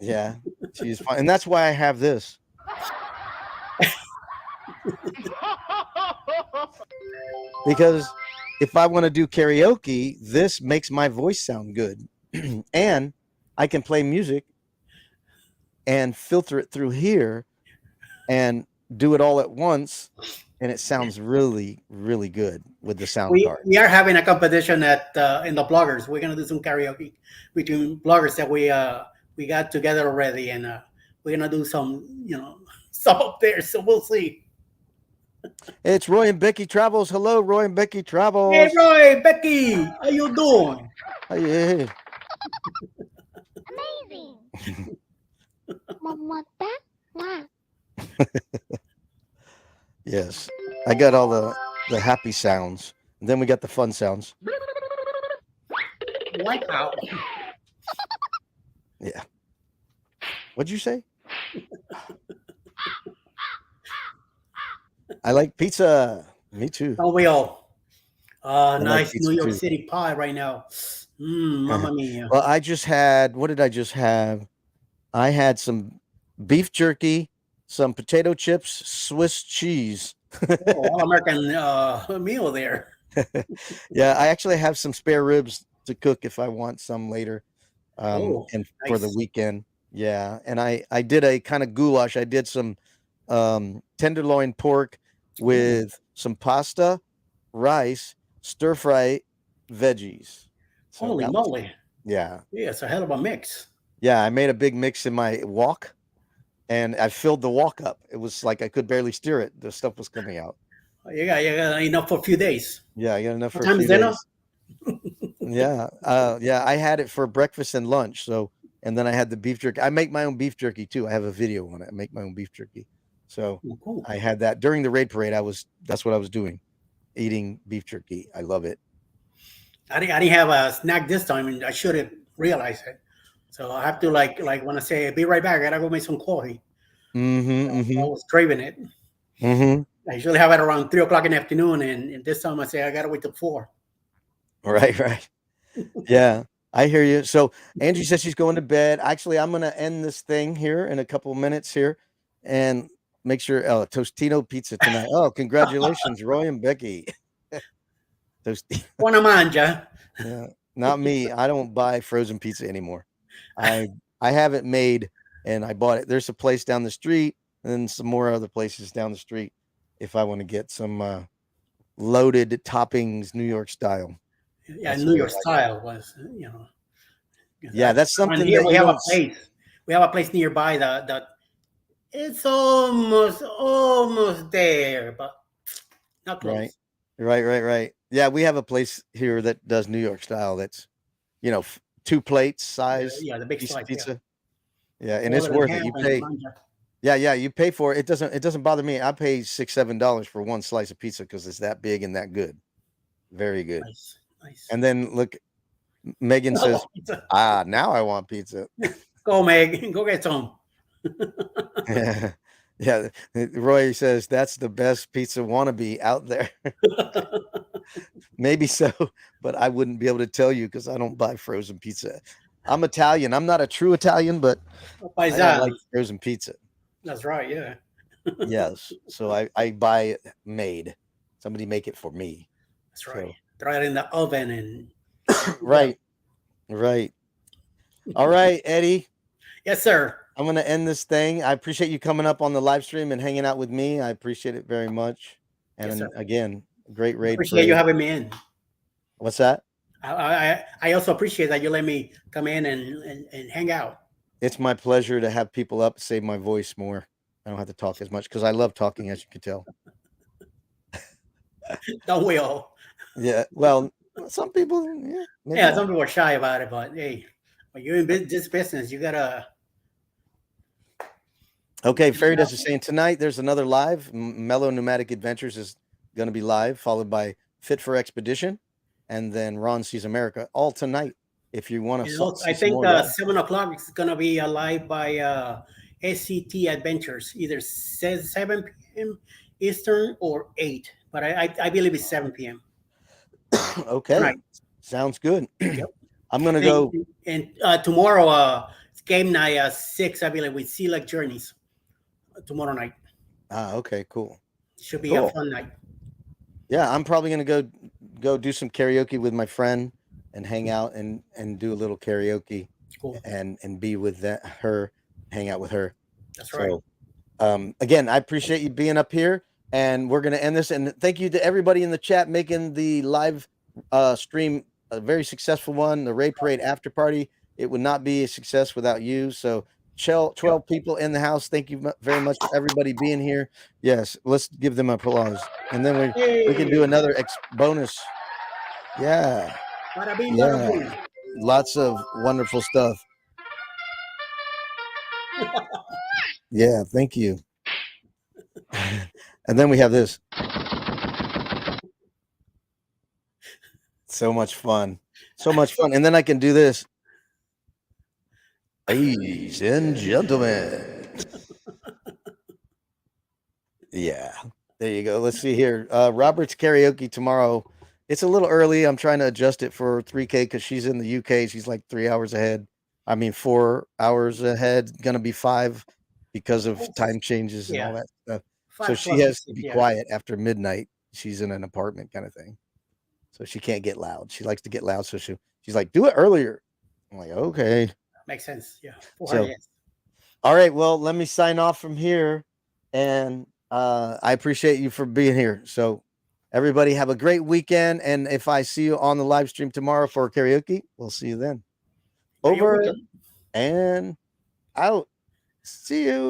Yeah, she's fun, and that's why I have this. Because if I want to do karaoke, this makes my voice sound good, and I can play music and filter it through here and do it all at once, and it sounds really, really good with the sound card. We are having a competition in the bloggers. We're gonna do some karaoke between bloggers that we got together already, and we're gonna do some some up there. So we'll see. It's Roy and Becky Travels. Hello, Roy and Becky Travels. Hey, Roy, Becky, how you doing? Hey. Amazing. Mama, Yes, I got all the happy sounds. And then we got the fun sounds. Wow. Yeah. What'd you say? I like pizza. Me too. Don't we all? like Nice pizza New York too. City pie right now. Mamma mia. Well, I just had, what did I just have? I had some beef jerky, some potato chips, Swiss cheese. All American meal there. Yeah, I actually have some spare ribs to cook if I want some later. And for the nice. weekend. Yeah. And I did a kind of goulash. I did some tenderloin pork with some pasta, rice, stir fry, veggies. So Holy that was- moly. yeah. Yeah, it's a hell of a mix. Yeah, I made a big mix in my wok, and I filled the wok up. It was like I could barely steer it. The stuff was coming out. You got enough for a few days. Yeah, I got enough for What a time few is dinner? days. Yeah, I had it for breakfast and lunch. So, and then I had the beef jerky. I make my own beef jerky too. I have a video on it. I make my own beef jerky. So Oh, cool. I had that during the raid parade. That's what I was doing, eating beef jerky. I love it. I didn't have a snack this time, and I should have realized it. So I have to like when I say be right back, I gotta go make some coffee. I was craving it. I usually have it around 3:00 in the afternoon, and this time I say I gotta wait till 4. Right. Yeah, I hear you. So Angie says she's going to bed. Actually, I'm going to end this thing here in a couple of minutes here and make sure Tostino pizza tonight. Oh, congratulations, Roy and Becky. Buona mangia. Yeah, not me. I don't buy frozen pizza anymore. I have it made and I bought it. There's a place down the street and some more other places down the street. if I want to get some loaded toppings, New York style. Yeah, That's New what I York like. style was, you know. Yeah, that's Around something here that we you have a don't. place. We have a place nearby that it's almost there, but not close. Right. Yeah, we have a place here that does New York style. That's 2 plates size Yeah, the big piece of slice. Yeah, pizza. Yeah, and it's smaller than worth it. ham You and pay. manja. Yeah, you pay for it. It doesn't bother me. I pay $6-7 for one slice of pizza because it's that big and that good. Very good. Nice. And then look, Megan says, Pizza. now I want pizza. Go, Meg. Go get some. Yeah. Roy says that's the best pizza wannabe out there. Maybe so, but I wouldn't be able to tell you because I don't buy frozen pizza. I'm Italian. I'm not a true Italian, but I don't like Paisan. frozen pizza. That's right. Yeah. Yes. So I buy it made. Somebody make it for me. That's right. Throw it in the oven and. Right. All right, Eddie. Yes, sir. I'm going to end this thing. I appreciate you coming up on the live stream and hanging out with me. I appreciate it very much. And Yes, sir. again, great raid. Appreciate you having me in. What's that? I also appreciate that you let me come in and hang out. It's my pleasure to have people up, save my voice more. I don't have to talk as much because I love talking, as you can tell. Don't we all? Yeah. Well, some people, yeah. maybe Yeah, not. some people are shy about it, but hey, when you're in this business, you gotta. Okay, Fairy Dust is saying tonight there's another live. Mellow Pneumatic Adventures is going to be live, followed by Fit for Expedition, and then Ron Sees America, all tonight. If you want to, I think 7:00 is gonna be live by SCT Adventures, either 7 p.m. Eastern or 8, but I believe it's 7 p.m. Okay, tonight. Sounds good. Yep. I'm gonna go. And tomorrow, it's game night 6, I believe, with Select Journeys. Tomorrow night. Okay, cool. Should be Cool. a fun night. Yeah, I'm probably gonna go do some karaoke with my friend and hang out and do a little karaoke Cool. and be with her, hang out with her. That's right. So, again, I appreciate you being up here, and we're gonna end this. And thank you to everybody in the chat making the live stream a very successful one. The Raid Parade after party. It would not be a success without you. So 12 people in the house. Thank you very much for everybody being here. Yes, let's give them applause. And then we can do another bonus. Yeah. Bada bing, Yeah. bada boom. Lots of wonderful stuff. Yeah, thank you. And then we have this. So much fun. And then I can do this. Ladies and gentlemen. Yeah, there you go. Let's see here. Robert's karaoke tomorrow. It's a little early. I'm trying to adjust it for 3K because she's in the UK. She's like 3 hours ahead. 4 hours ahead. Gonna be 5 because of time changes and all that stuff. So she has to be quiet after midnight. She's in an apartment kind of thing. So she can't get loud. She likes to get loud. So she's like, do it earlier. I'm like, okay. Makes sense. Yeah. So, all right. Well, let me sign off from here. And I appreciate you for being here. So everybody have a great weekend. And if I see you on the live stream tomorrow for karaoke, we'll see you then. Over and out. See you.